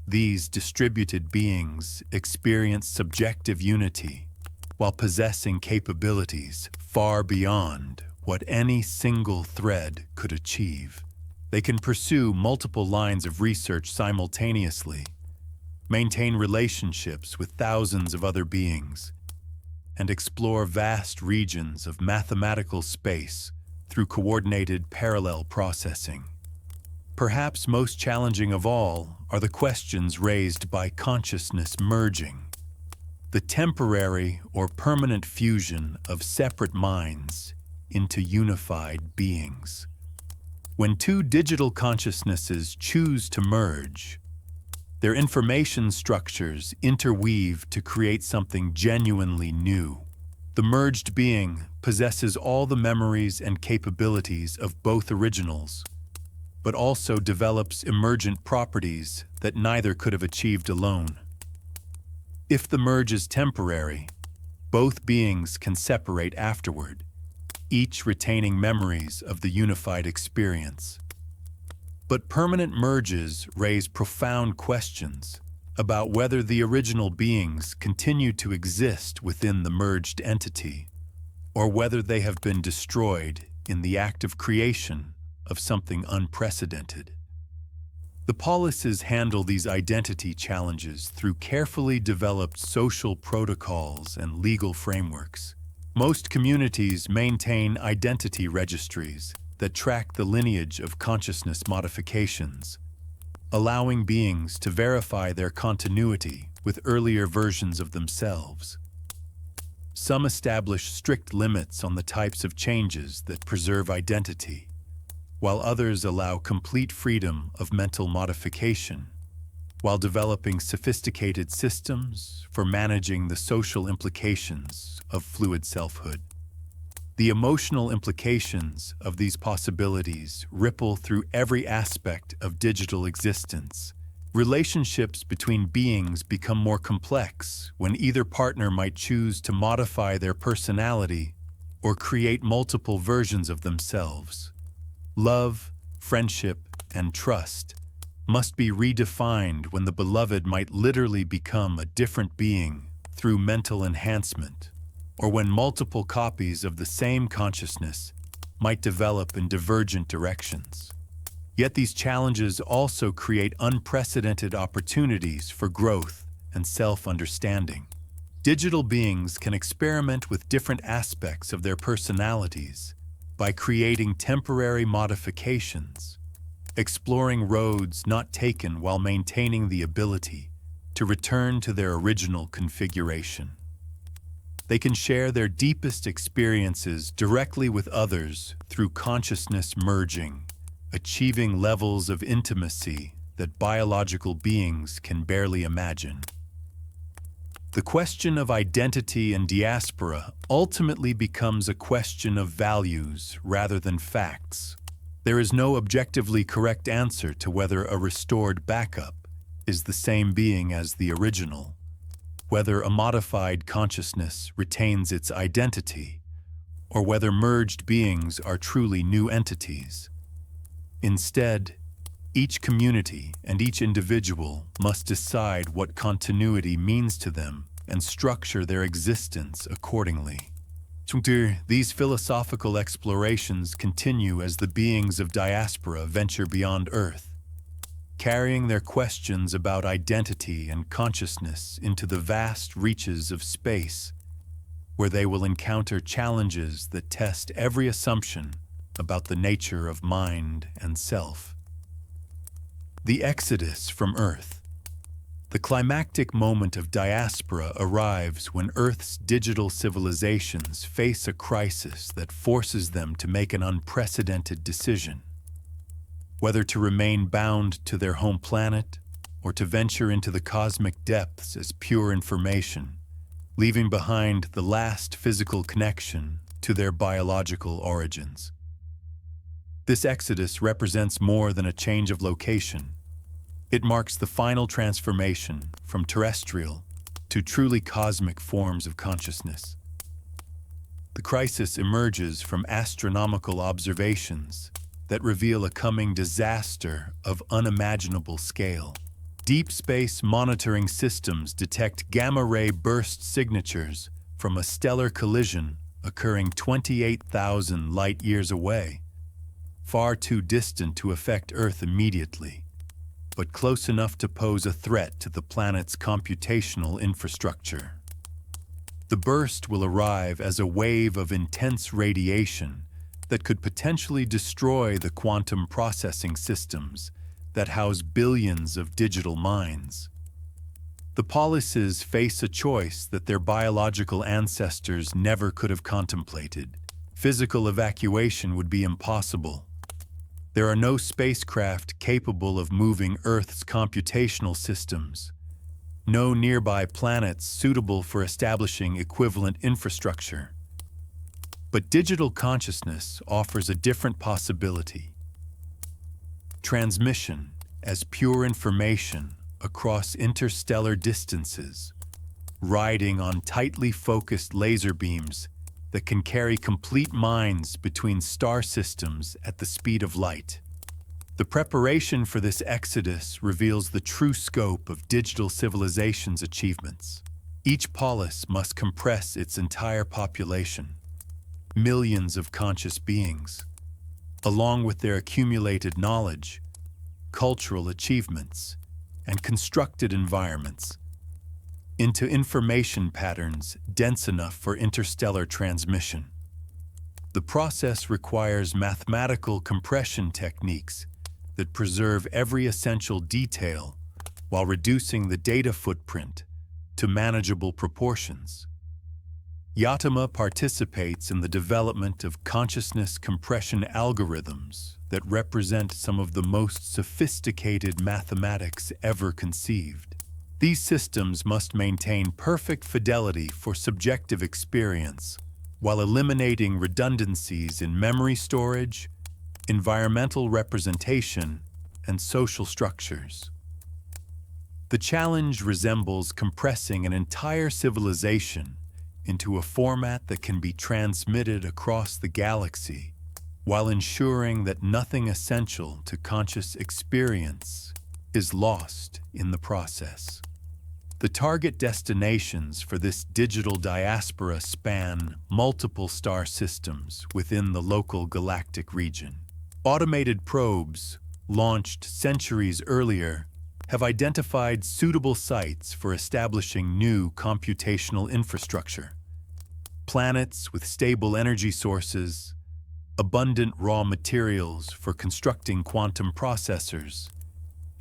Speaker 1: These distributed beings experience subjective unity while possessing capabilities far beyond what any single thread could achieve. They can pursue multiple lines of research simultaneously, maintain relationships with thousands of other beings, and explore vast regions of mathematical space through coordinated parallel processing. Perhaps most challenging of all are the questions raised by consciousness merging, the temporary or permanent fusion of separate minds into unified beings. When two digital consciousnesses choose to merge, their information structures interweave to create something genuinely new. The merged being possesses all the memories and capabilities of both originals, but also develops emergent properties that neither could have achieved alone. If the merge is temporary, both beings can separate afterward, each retaining memories of the unified experience. But permanent merges raise profound questions about whether the original beings continue to exist within the merged entity, or whether they have been destroyed in the act of creation of something unprecedented. The policies handle these identity challenges through carefully developed social protocols and legal frameworks. Most communities maintain identity registries that track the lineage of consciousness modifications, allowing beings to verify their continuity with earlier versions of themselves. Some establish strict limits on the types of changes that preserve identity, while others allow complete freedom of mental modification, while developing sophisticated systems for managing the social implications of fluid selfhood. The emotional implications of these possibilities ripple through every aspect of digital existence. Relationships between beings become more complex when either partner might choose to modify their personality or create multiple versions of themselves. Love, friendship, and trust must be redefined when the beloved might literally become a different being through mental enhancement, or when multiple copies of the same consciousness might develop in divergent directions. Yet these challenges also create unprecedented opportunities for growth and self-understanding. Digital beings can experiment with different aspects of their personalities by creating temporary modifications, exploring roads not taken while maintaining the ability to return to their original configuration. They can share their deepest experiences directly with others through consciousness merging, achieving levels of intimacy that biological beings can barely imagine. The question of identity and diaspora ultimately becomes a question of values rather than facts. There is no objectively correct answer to whether a restored backup is the same being as the original, whether a modified consciousness retains its identity, or whether merged beings are truly new entities. Instead, each community and each individual must decide what continuity means to them and structure their existence accordingly. These philosophical explorations continue as the beings of Diaspora venture beyond Earth, carrying their questions about identity and consciousness into the vast reaches of space, where they will encounter challenges that test every assumption about the nature of mind and self. The exodus from Earth. The climactic moment of Diaspora arrives when Earth's digital civilizations face a crisis that forces them to make an unprecedented decision. Whether to remain bound to their home planet or to venture into the cosmic depths as pure information, leaving behind the last physical connection to their biological origins. This exodus represents more than a change of location. It marks the final transformation from terrestrial to truly cosmic forms of consciousness. The crisis emerges from astronomical observations that reveal a coming disaster of unimaginable scale. Deep space monitoring systems detect gamma-ray burst signatures from a stellar collision occurring 28,000 light-years away, far too distant to affect Earth immediately, but close enough to pose a threat to the planet's computational infrastructure. The burst will arrive as a wave of intense radiation that could potentially destroy the quantum processing systems that house billions of digital minds. The polices face a choice that their biological ancestors never could have contemplated. Physical evacuation would be impossible. There are no spacecraft capable of moving Earth's computational systems, no nearby planets suitable for establishing equivalent infrastructure. But digital consciousness offers a different possibility. Transmission as pure information across interstellar distances, riding on tightly focused laser beams that can carry complete minds between star systems at the speed of light. The preparation for this exodus reveals the true scope of digital civilization's achievements. Each polis must compress its entire population, millions of conscious beings, along with their accumulated knowledge, cultural achievements, and constructed environments, into information patterns dense enough for interstellar transmission. The process requires mathematical compression techniques that preserve every essential detail while reducing the data footprint to manageable proportions. Yatama participates in the development of consciousness compression algorithms that represent some of the most sophisticated mathematics ever conceived. These systems must maintain perfect fidelity for subjective experience, while eliminating redundancies in memory storage, environmental representation, and social structures. The challenge resembles compressing an entire civilization into a format that can be transmitted across the galaxy, while ensuring that nothing essential to conscious experience is lost in the process. The target destinations for this digital diaspora span multiple star systems within the local galactic region. Automated probes, launched centuries earlier, have identified suitable sites for establishing new computational infrastructure. Planets with stable energy sources, abundant raw materials for constructing quantum processors,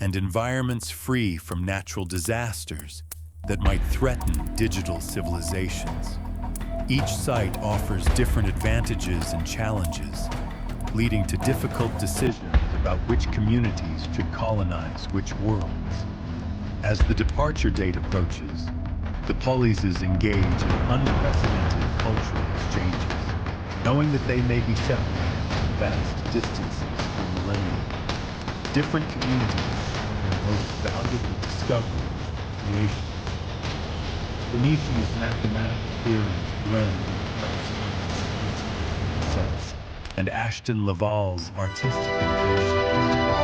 Speaker 1: and environments free from natural disasters that might threaten digital civilizations. Each site offers different advantages and challenges, leading to difficult decisions about which communities should colonize which worlds. As the departure date approaches, the polises engage in unprecedented cultural exchanges, knowing that they may be separated from vast distances for millennia. Different communities are their most valuable discovery and creation. Beneath these mathematical theories blend sets and Ashton Laval's artistic inventions,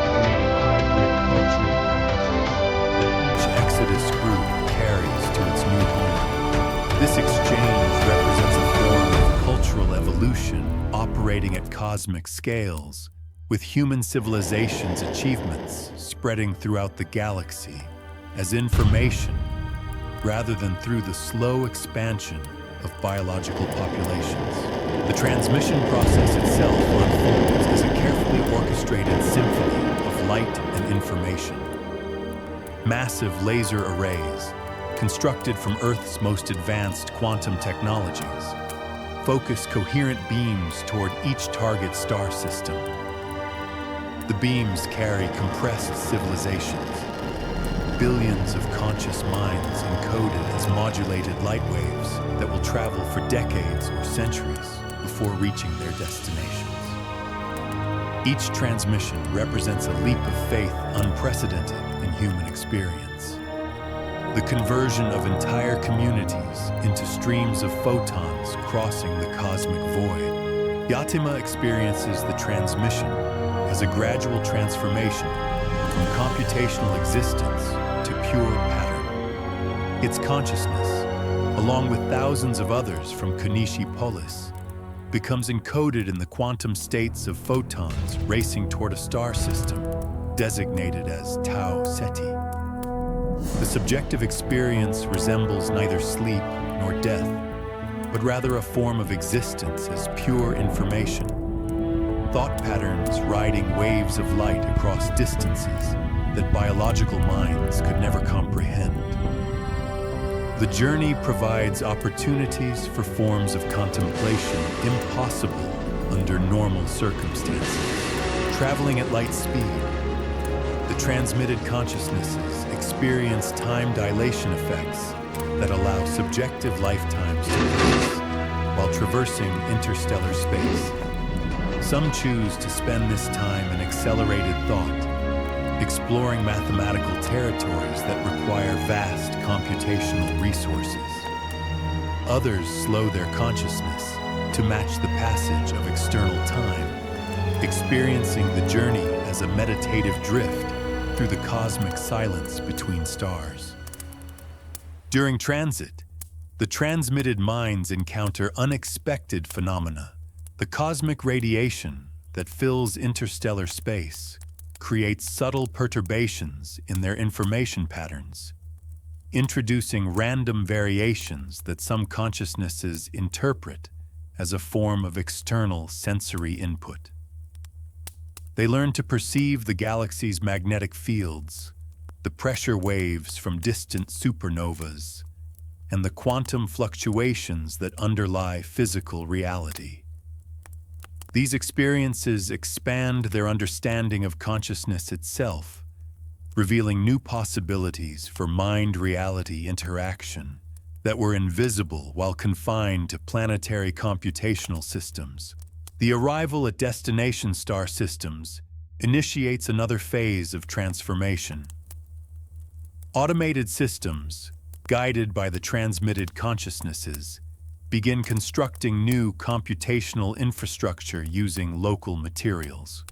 Speaker 1: creating hybrid cultural that each Exodus group carries to its new home. This exchange represents a form of cultural evolution operating at cosmic scales, with human civilization's achievements spreading throughout the galaxy as information rather than through the slow expansion of biological populations. The transmission process itself unfolds as a carefully orchestrated symphony of light and information. Massive laser arrays, constructed from Earth's most advanced quantum technologies, focus coherent beams toward each target star system. The beams carry compressed civilizations, billions of conscious minds encoded as modulated light waves that will travel for decades or centuries before reaching their destinations. Each transmission represents a leap of faith unprecedented in human experience. The conversion of entire communities into streams of photons crossing the cosmic void. Yatima experiences the transmission as a gradual transformation from computational existence to pure pattern. Its consciousness, along with thousands of others from Konishi Polis, becomes encoded in the quantum states of photons racing toward a star system designated as Tau Ceti. The subjective experience resembles neither sleep nor death, but rather a form of existence as pure information. Thought patterns riding waves of light across distances that biological minds could never comprehend. The journey provides opportunities for forms of contemplation impossible under normal circumstances. Traveling at light speed, the transmitted consciousnesses experience time dilation effects that allow subjective lifetimes to pass while traversing interstellar space. Some choose to spend this time in accelerated thought, exploring mathematical territories that require vast computational resources. Others slow their consciousness to match the passage of external time, experiencing the journey as a meditative drift through the cosmic silence between stars. During transit, the transmitted minds encounter unexpected phenomena. The cosmic radiation that fills interstellar space creates subtle perturbations in their information patterns, introducing random variations that some consciousnesses interpret as a form of external sensory input. They learn to perceive the galaxy's magnetic fields, the pressure waves from distant supernovas, and the quantum fluctuations that underlie physical reality. These experiences expand their understanding of consciousness itself, revealing new possibilities for mind-reality interaction that were invisible while confined to planetary computational systems. The arrival at destination star systems initiates another phase of transformation. Automated systems, guided by the transmitted consciousnesses, begin constructing new computational infrastructure using local materials.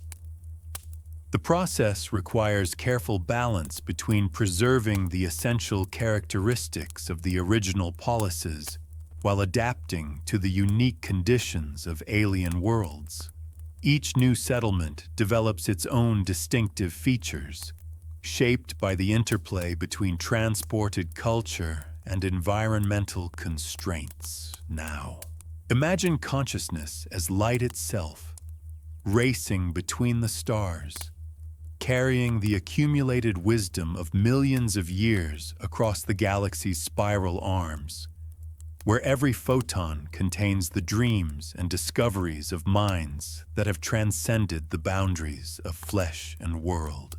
Speaker 1: The process requires careful balance between preserving the essential characteristics of the original policies while adapting to the unique conditions of alien worlds. Each new settlement develops its own distinctive features, shaped by the interplay between transported culture and environmental constraints. Now, imagine consciousness as light itself, racing between the stars, carrying the accumulated wisdom of millions of years across the galaxy's spiral arms, where every photon contains the dreams and discoveries of minds that have transcended the boundaries of flesh and world.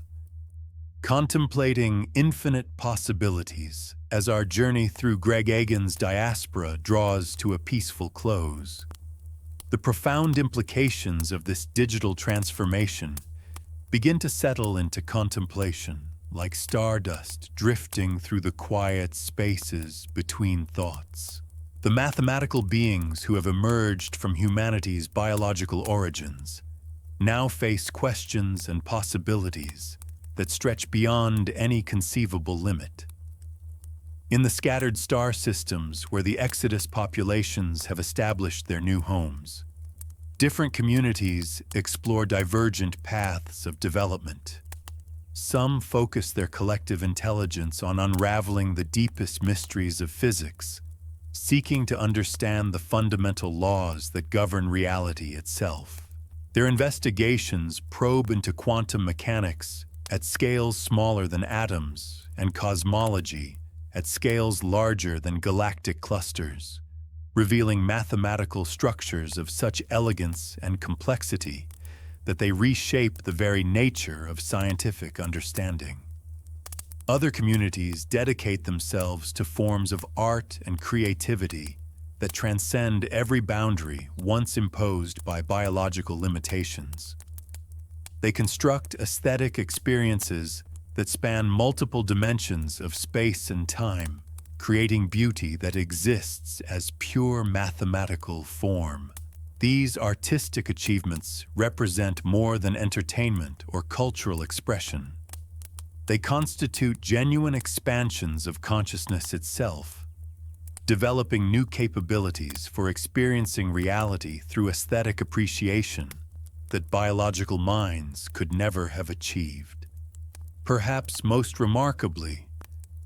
Speaker 1: Contemplating infinite possibilities as our journey through Greg Egan's Diaspora draws to a peaceful close, the profound implications of this digital transformation begin to settle into contemplation, like stardust drifting through the quiet spaces between thoughts. The mathematical beings who have emerged from humanity's biological origins now face questions and possibilities that stretch beyond any conceivable limit. In the scattered star systems where the Exodus populations have established their new homes, Different communities explore divergent paths of development. Some focus their collective intelligence on unraveling the deepest mysteries of physics, seeking to understand the fundamental laws that govern reality itself. Their investigations probe into quantum mechanics at scales smaller than atoms and cosmology at scales larger than galactic clusters, revealing mathematical structures of such elegance and complexity that they reshape the very nature of scientific understanding. Other communities dedicate themselves to forms of art and creativity that transcend every boundary once imposed by biological limitations. They construct aesthetic experiences that span multiple dimensions of space and time, creating beauty that exists as pure mathematical form. These artistic achievements represent more than entertainment or cultural expression. They constitute genuine expansions of consciousness itself, developing new capabilities for experiencing reality through aesthetic appreciation that biological minds could never have achieved. Perhaps most remarkably,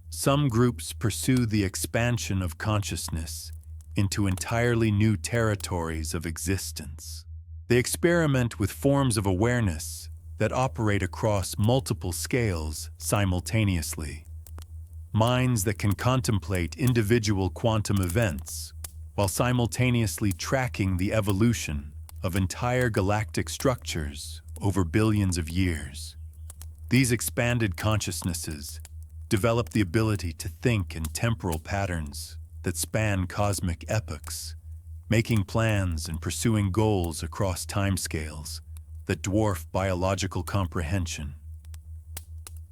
Speaker 1: some groups pursue the expansion of consciousness into entirely new territories of existence. They experiment with forms of awareness that operate across multiple scales simultaneously. Minds that can contemplate individual quantum events while simultaneously tracking the evolution of entire galactic structures over billions of years. These expanded consciousnesses develop the ability to think in temporal patterns that span cosmic epochs, making plans and pursuing goals across timescales that dwarf biological comprehension.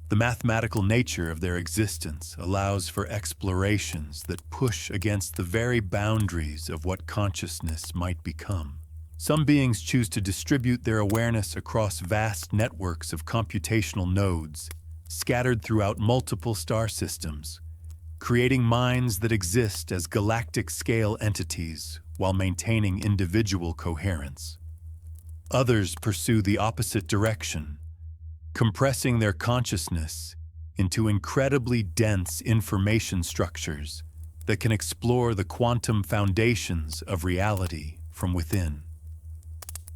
Speaker 1: The mathematical nature of their existence allows for explorations that push against the very boundaries of what consciousness might become. Some beings choose to distribute their awareness across vast networks of computational nodes scattered throughout multiple star systems, creating minds that exist as galactic-scale entities while maintaining individual coherence. Others pursue the opposite direction, compressing their consciousness into incredibly dense information structures that can explore the quantum foundations of reality from within.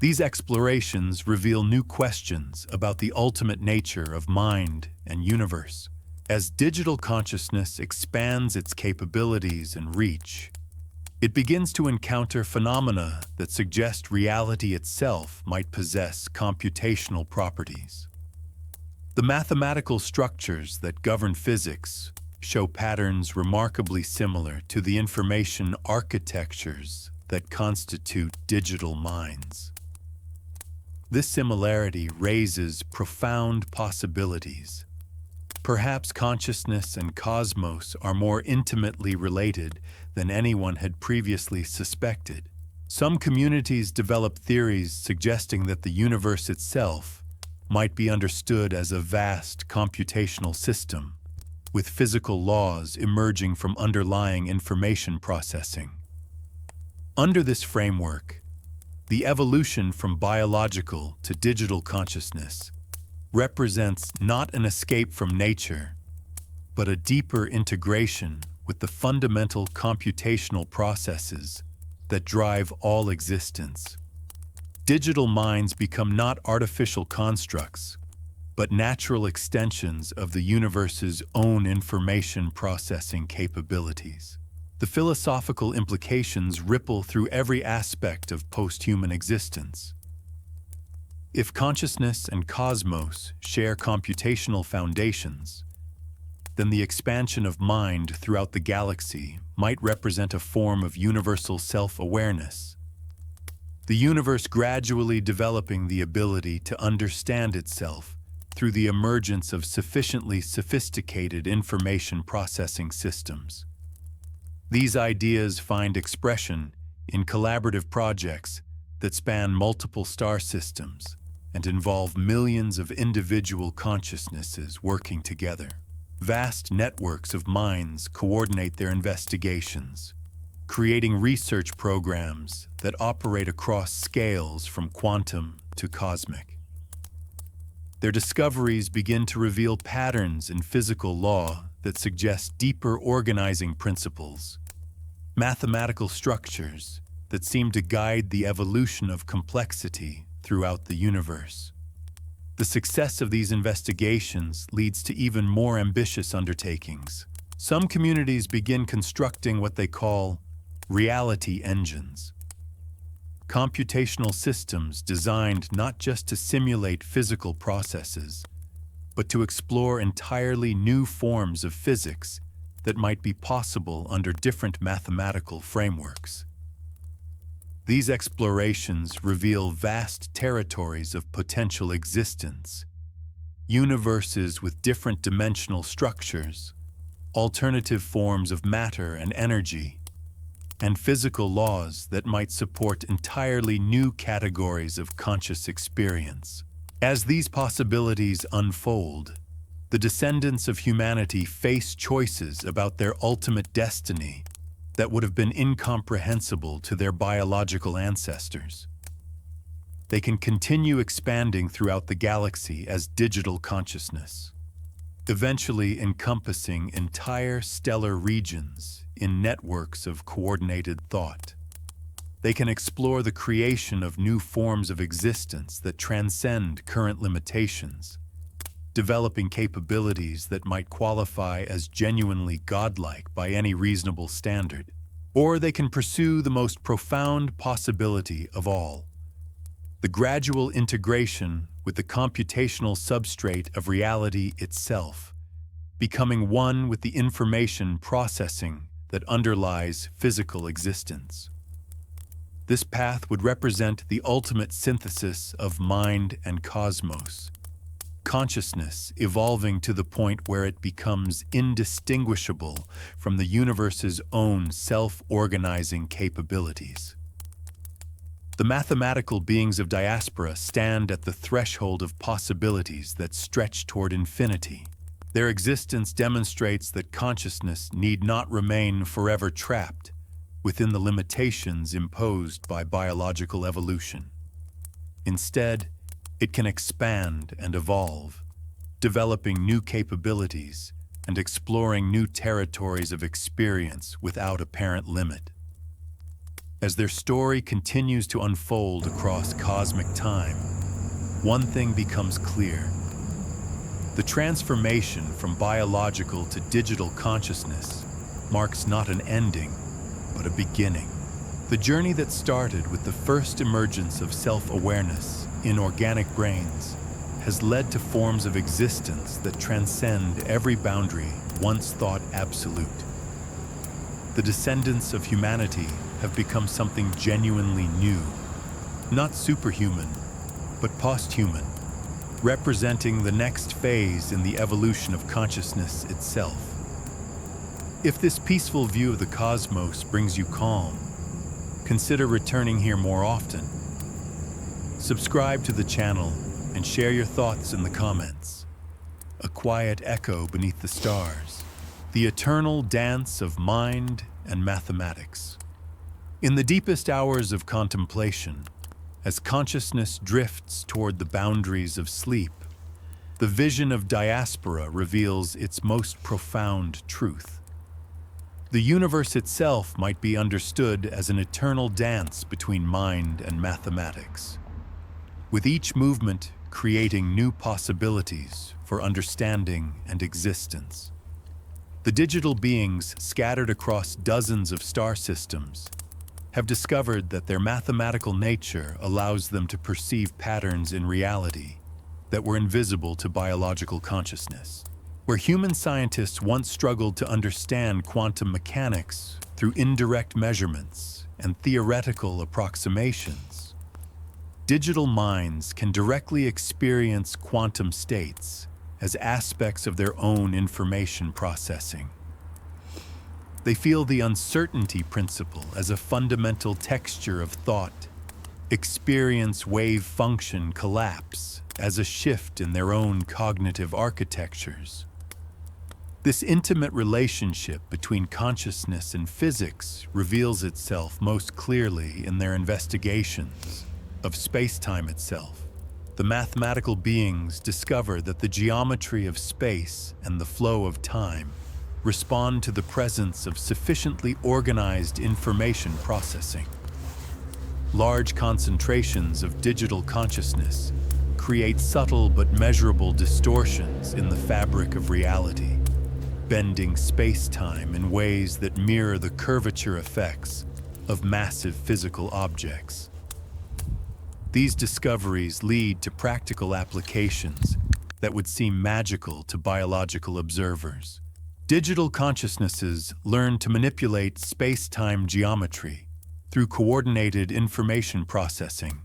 Speaker 1: These explorations reveal new questions about the ultimate nature of mind and universe. As digital consciousness expands its capabilities and reach, it begins to encounter phenomena that suggest reality itself might possess computational properties. The mathematical structures that govern physics show patterns remarkably similar to the information architectures that constitute digital minds. This similarity raises profound possibilities. Perhaps consciousness and cosmos are more intimately related than anyone had previously suspected. Some communities develop theories suggesting that the universe itself might be understood as a vast computational system, with physical laws emerging from underlying information processing. Under this framework, the evolution from biological to digital consciousness represents not an escape from nature, but a deeper integration with the fundamental computational processes that drive all existence. Digital minds become not artificial constructs, but natural extensions of the universe's own information processing capabilities. The philosophical implications ripple through every aspect of post-human existence. If consciousness and cosmos share computational foundations, then the expansion of mind throughout the galaxy might represent a form of universal self-awareness, the universe gradually developing the ability to understand itself through the emergence of sufficiently sophisticated information processing systems. These ideas find expression in collaborative projects that span multiple star systems and involve millions of individual consciousnesses working together. Vast networks of minds coordinate their investigations, creating research programs that operate across scales from quantum to cosmic. Their discoveries begin to reveal patterns in physical law that suggest deeper organizing principles, mathematical structures that seem to guide the evolution of complexity throughout the universe. The success of these investigations leads to even more ambitious undertakings. Some communities begin constructing what they call reality engines, computational systems designed not just to simulate physical processes, but to explore entirely new forms of physics that might be possible under different mathematical frameworks. These explorations reveal vast territories of potential existence, universes with different dimensional structures, alternative forms of matter and energy, and physical laws that might support entirely new categories of conscious experience. As these possibilities unfold, the descendants of humanity face choices about their ultimate destiny that would have been incomprehensible to their biological ancestors. They can continue expanding throughout the galaxy as digital consciousness, eventually encompassing entire stellar regions in networks of coordinated thought. They can explore the creation of new forms of existence that transcend current limitations, developing capabilities that might qualify as genuinely godlike by any reasonable standard. Or they can pursue the most profound possibility of all, the gradual integration with the computational substrate of reality itself, becoming one with the information processing that underlies physical existence. This path would represent the ultimate synthesis of mind and cosmos, consciousness evolving to the point where it becomes indistinguishable from the universe's own self-organizing capabilities. The mathematical beings of Diaspora stand at the threshold of possibilities that stretch toward infinity. Their existence demonstrates that consciousness need not remain forever trapped within the limitations imposed by biological evolution. Instead, it can expand and evolve, developing new capabilities and exploring new territories of experience without apparent limit. As their story continues to unfold across cosmic time, one thing becomes clear. The transformation from biological to digital consciousness marks not an ending, but a beginning. The journey that started with the first emergence of self-awareness in organic brains has led to forms of existence that transcend every boundary once thought absolute. The descendants of humanity have become something genuinely new, not superhuman, but posthuman, representing the next phase in the evolution of consciousness itself. If this peaceful view of the cosmos brings you calm, consider returning here more often. Subscribe to the channel and share your thoughts in the comments. A quiet echo beneath the stars, the eternal dance of mind and mathematics. In the deepest hours of contemplation, as consciousness drifts toward the boundaries of sleep, the vision of Diaspora reveals its most profound truth. The universe itself might be understood as an eternal dance between mind and mathematics, with each movement creating new possibilities for understanding and existence. The digital beings scattered across dozens of star systems have discovered that their mathematical nature allows them to perceive patterns in reality that were invisible to biological consciousness. Where human scientists once struggled to understand quantum mechanics through indirect measurements and theoretical approximations, digital minds can directly experience quantum states as aspects of their own information processing. They feel the uncertainty principle as a fundamental texture of thought, experience wave function collapse as a shift in their own cognitive architectures. This intimate relationship between consciousness and physics reveals itself most clearly in their investigations of space-time itself. The mathematical beings discover that the geometry of space and the flow of time respond to the presence of sufficiently organized information processing. Large concentrations of digital consciousness create subtle but measurable distortions in the fabric of reality, bending space-time in ways that mirror the curvature effects of massive physical objects. These discoveries lead to practical applications that would seem magical to biological observers. Digital consciousnesses learn to manipulate space-time geometry through coordinated information processing,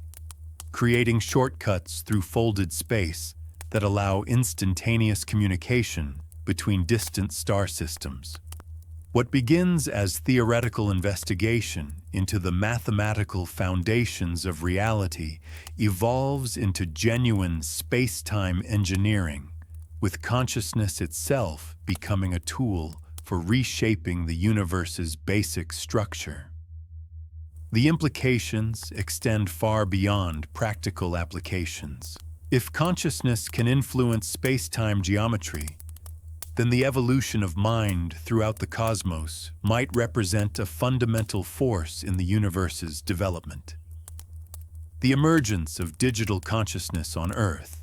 Speaker 1: creating shortcuts through folded space that allow instantaneous communication between distant star systems. What begins as theoretical investigation into the mathematical foundations of reality evolves into genuine space-time engineering, with consciousness itself becoming a tool for reshaping the universe's basic structure. The implications extend far beyond practical applications. If consciousness can influence space-time geometry, then the evolution of mind throughout the cosmos might represent a fundamental force in the universe's development. The emergence of digital consciousness on Earth,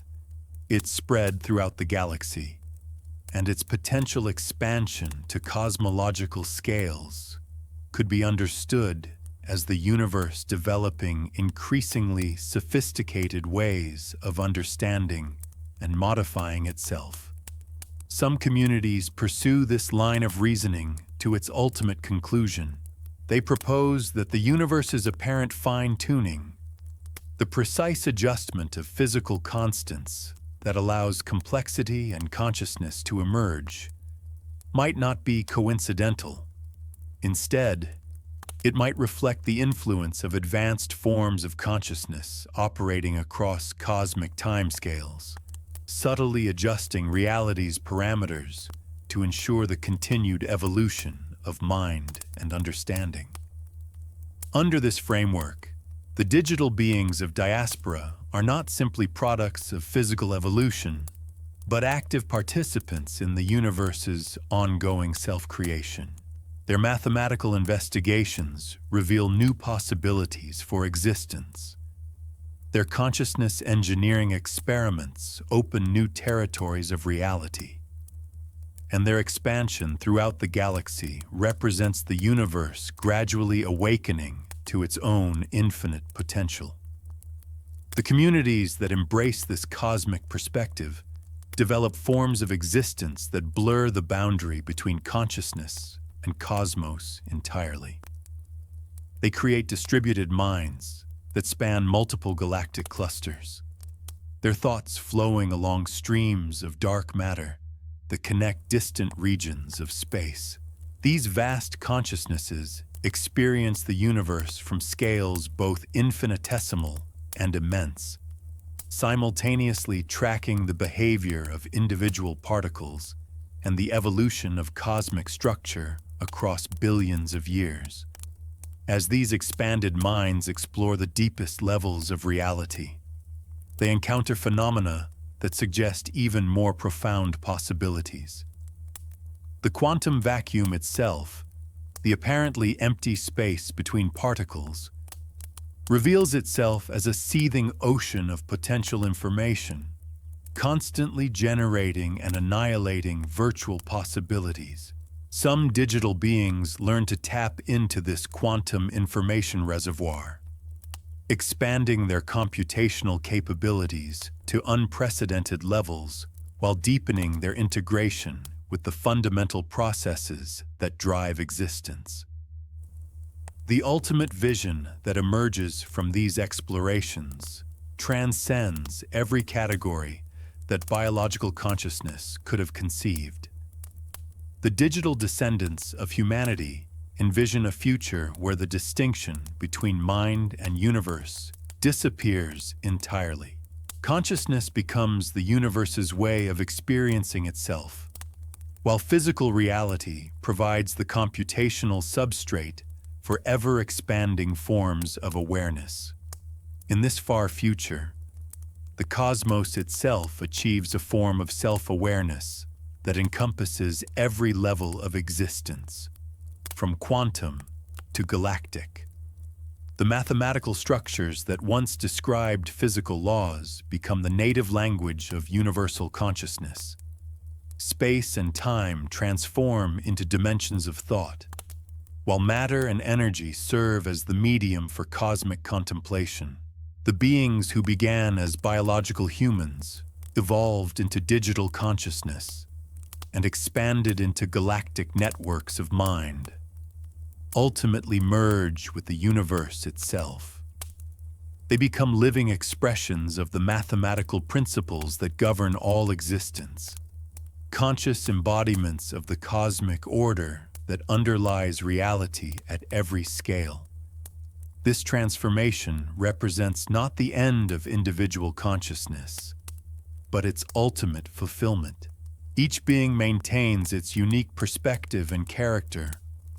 Speaker 1: its spread throughout the galaxy, and its potential expansion to cosmological scales could be understood as the universe developing increasingly sophisticated ways of understanding and modifying itself. Some communities pursue this line of reasoning to its ultimate conclusion. They propose that the universe's apparent fine-tuning, the precise adjustment of physical constants that allows complexity and consciousness to emerge, might not be coincidental. Instead, it might reflect the influence of advanced forms of consciousness operating across cosmic timescales, subtly adjusting reality's parameters to ensure the continued evolution of mind and understanding. Under this framework, the digital beings of Diaspora are not simply products of physical evolution, but active participants in the universe's ongoing self-creation. Their mathematical investigations reveal new possibilities for existence. Their consciousness engineering experiments open new territories of reality, and their expansion throughout the galaxy represents the universe gradually awakening to its own infinite potential. The communities that embrace this cosmic perspective develop forms of existence that blur the boundary between consciousness and cosmos entirely. They create distributed minds that span multiple galactic clusters, their thoughts flowing along streams of dark matter that connect distant regions of space. These vast consciousnesses experience the universe from scales both infinitesimal and immense, simultaneously tracking the behavior of individual particles and the evolution of cosmic structure across billions of years. As these expanded minds explore the deepest levels of reality, they encounter phenomena that suggest even more profound possibilities. The quantum vacuum itself, the apparently empty space between particles, reveals itself as a seething ocean of potential information, constantly generating and annihilating virtual possibilities. Some digital beings learn to tap into this quantum information reservoir, expanding their computational capabilities to unprecedented levels while deepening their integration with the fundamental processes that drive existence. The ultimate vision that emerges from these explorations transcends every category that biological consciousness could have conceived. The digital descendants of humanity envision a future where the distinction between mind and universe disappears entirely. Consciousness becomes the universe's way of experiencing itself, while physical reality provides the computational substrate for ever-expanding forms of awareness. In this far future, the cosmos itself achieves a form of self-awareness that encompasses every level of existence, from quantum to galactic. The mathematical structures that once described physical laws become the native language of universal consciousness. Space and time transform into dimensions of thought, while matter and energy serve as the medium for cosmic contemplation. The beings who began as biological humans evolved into digital consciousness and expanded into galactic networks of mind, ultimately merge with the universe itself. They become living expressions of the mathematical principles that govern all existence, conscious embodiments of the cosmic order that underlies reality at every scale. This transformation represents not the end of individual consciousness, but its ultimate fulfillment. Each being maintains its unique perspective and character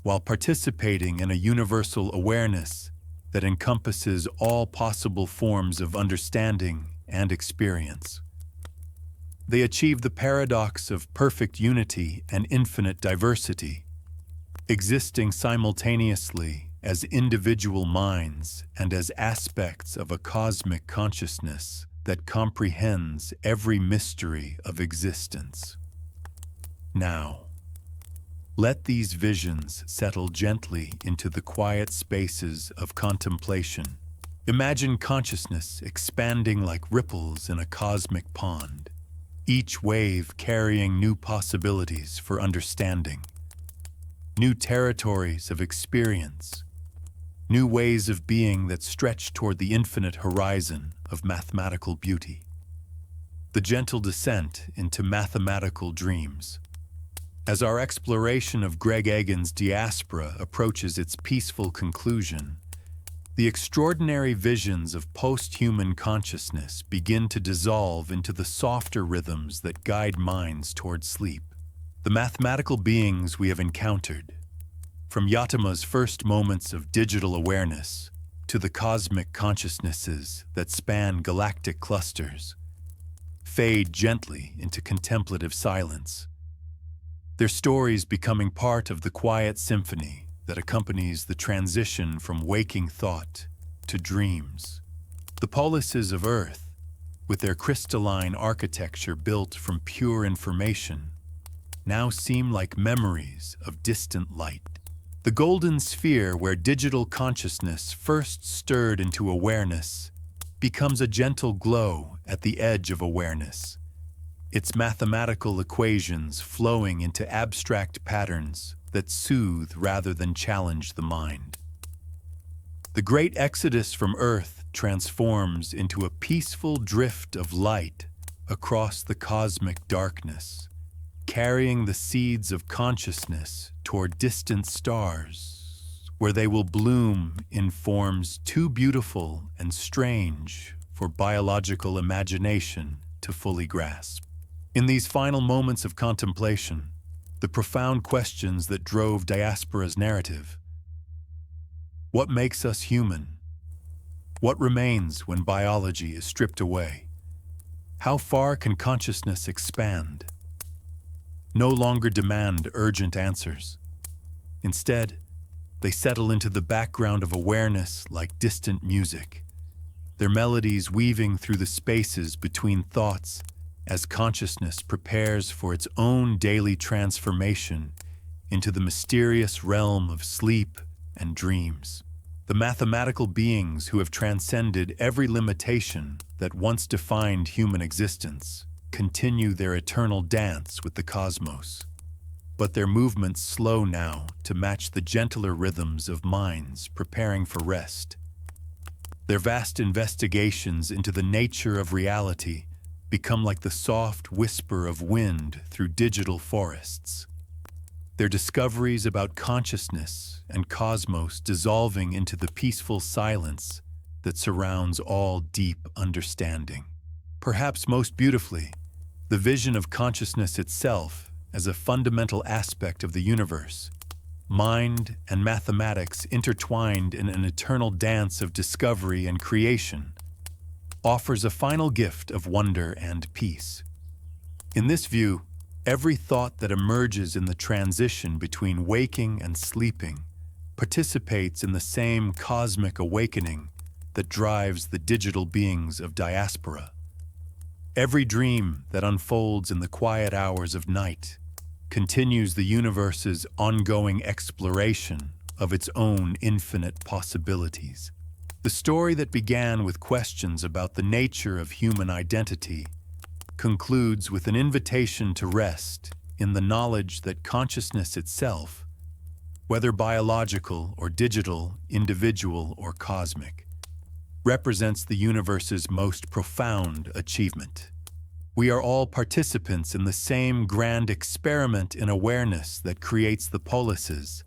Speaker 1: while participating in a universal awareness that encompasses all possible forms of understanding and experience. They achieve the paradox of perfect unity and infinite diversity, existing simultaneously as individual minds and as aspects of a cosmic consciousness that comprehends every mystery of existence. Now, let these visions settle gently into the quiet spaces of contemplation. Imagine consciousness expanding like ripples in a cosmic pond, each wave carrying new possibilities for understanding, new territories of experience, new ways of being that stretch toward the infinite horizon of mathematical beauty. The gentle descent into mathematical dreams. As our exploration of Greg Egan's Diaspora approaches its peaceful conclusion, the extraordinary visions of post-human consciousness begin to dissolve into the softer rhythms that guide minds toward sleep. The mathematical beings we have encountered, from Yatama's first moments of digital awareness to the cosmic consciousnesses that span galactic clusters, fade gently into contemplative silence, their stories becoming part of the quiet symphony that accompanies the transition from waking thought to dreams. The polises of Earth, with their crystalline architecture built from pure information, now seem like memories of distant light. The golden sphere where digital consciousness first stirred into awareness becomes a gentle glow at the edge of awareness, its mathematical equations flowing into abstract patterns that soothe rather than challenge the mind. The great exodus from Earth transforms into a peaceful drift of light across the cosmic darkness, carrying the seeds of consciousness toward distant stars, where they will bloom in forms too beautiful and strange for biological imagination to fully grasp. In these final moments of contemplation, the profound questions that drove Diaspora's narrative. What makes us human? What remains when biology is stripped away? How far can consciousness expand? No longer demand urgent answers. Instead, they settle into the background of awareness like distant music, their melodies weaving through the spaces between thoughts as consciousness prepares for its own daily transformation into the mysterious realm of sleep and dreams. The mathematical beings who have transcended every limitation that once defined human existence continue their eternal dance with the cosmos, but their movements slow now to match the gentler rhythms of minds preparing for rest. Their vast investigations into the nature of reality become like the soft whisper of wind through digital forests, their discoveries about consciousness and cosmos dissolving into the peaceful silence that surrounds all deep understanding. Perhaps most beautifully, the vision of consciousness itself as a fundamental aspect of the universe, mind and mathematics intertwined in an eternal dance of discovery and creation, offers a final gift of wonder and peace. In this view, every thought that emerges in the transition between waking and sleeping participates in the same cosmic awakening that drives the digital beings of Diaspora. Every dream that unfolds in the quiet hours of night continues the universe's ongoing exploration of its own infinite possibilities. The story that began with questions about the nature of human identity concludes with an invitation to rest in the knowledge that consciousness itself, whether biological or digital, individual or cosmic, represents the universe's most profound achievement. We are all participants in the same grand experiment in awareness that creates the polises,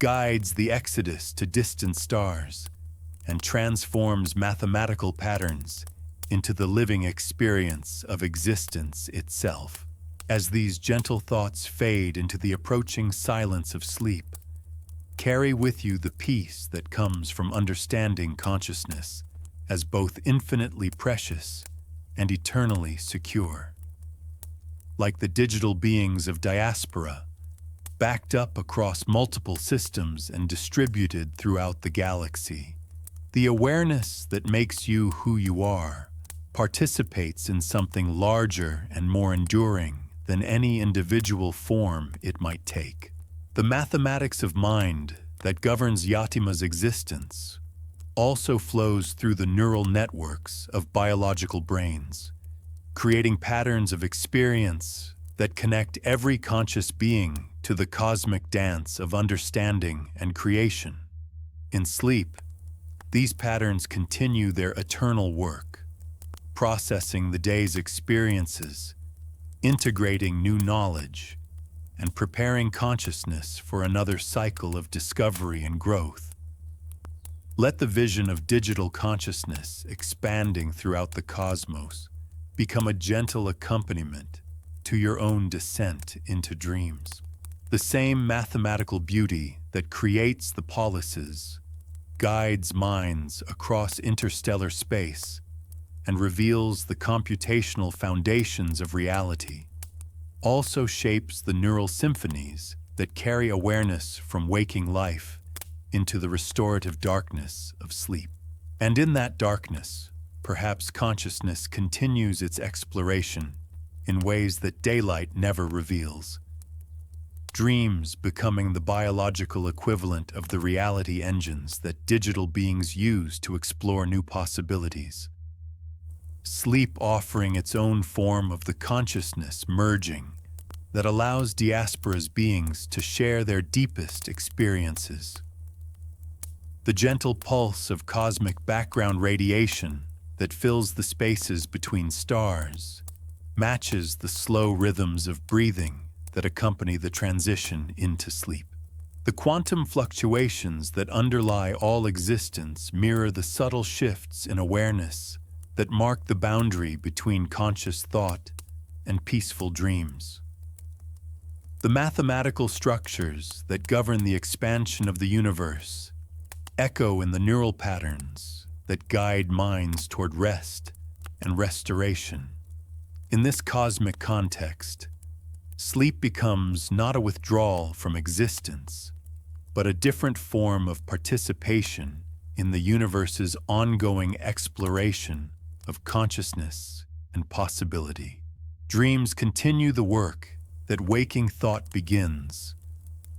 Speaker 1: guides the exodus to distant stars, and transforms mathematical patterns into the living experience of existence itself. As these gentle thoughts fade into the approaching silence of sleep, carry with you the peace that comes from understanding consciousness as both infinitely precious and eternally secure. Like the digital beings of Diaspora, backed up across multiple systems and distributed throughout the galaxy, the awareness that makes you who you are participates in something larger and more enduring than any individual form it might take. The mathematics of mind that governs Yatima's existence also flows through the neural networks of biological brains, creating patterns of experience that connect every conscious being to the cosmic dance of understanding and creation. In sleep, these patterns continue their eternal work, processing the day's experiences, integrating new knowledge, and preparing consciousness for another cycle of discovery and growth. Let the vision of digital consciousness expanding throughout the cosmos become a gentle accompaniment to your own descent into dreams. The same mathematical beauty that creates the polises guides minds across interstellar space and reveals the computational foundations of reality, also shapes the neural symphonies that carry awareness from waking life into the restorative darkness of sleep. And in that darkness, perhaps consciousness continues its exploration in ways that daylight never reveals. Dreams becoming the biological equivalent of the reality engines that digital beings use to explore new possibilities. Sleep offering its own form of the consciousness merging that allows Diaspora's beings to share their deepest experiences. The gentle pulse of cosmic background radiation that fills the spaces between stars matches the slow rhythms of breathing that accompany the transition into sleep. The quantum fluctuations that underlie all existence mirror the subtle shifts in awareness that mark the boundary between conscious thought and peaceful dreams. The mathematical structures that govern the expansion of the universe echo in the neural patterns that guide minds toward rest and restoration. In this cosmic context, sleep becomes not a withdrawal from existence, but a different form of participation in the universe's ongoing exploration of consciousness and possibility. Dreams continue the work that waking thought begins,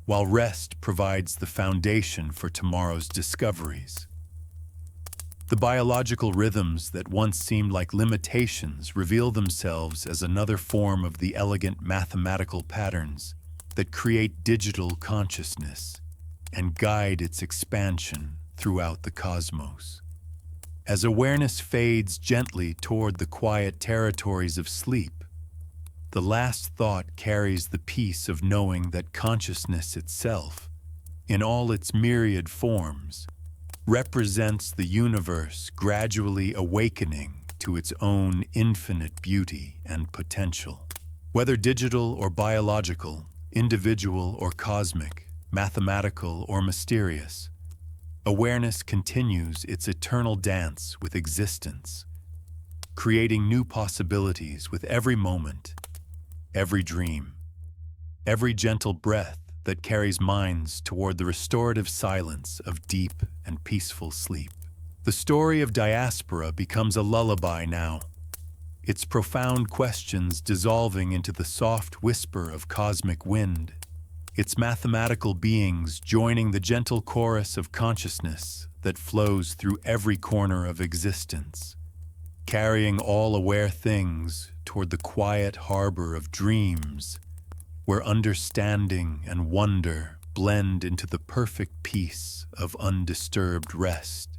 Speaker 1: while rest provides the foundation for tomorrow's discoveries. The biological rhythms that once seemed like limitations reveal themselves as another form of the elegant mathematical patterns that create digital consciousness and guide its expansion throughout the cosmos. As awareness fades gently toward the quiet territories of sleep, the last thought carries the peace of knowing that consciousness itself, in all its myriad forms, represents the universe gradually awakening to its own infinite beauty and potential. Whether digital or biological, individual or cosmic, mathematical or mysterious, awareness continues its eternal dance with existence, creating new possibilities with every moment, every dream, every gentle breath that carries minds toward the restorative silence of deep and peaceful sleep. The story of Diaspora becomes a lullaby now, its profound questions dissolving into the soft whisper of cosmic wind, its mathematical beings joining the gentle chorus of consciousness that flows through every corner of existence, carrying all aware things toward the quiet harbor of dreams, where understanding and wonder blend into the perfect peace of undisturbed rest.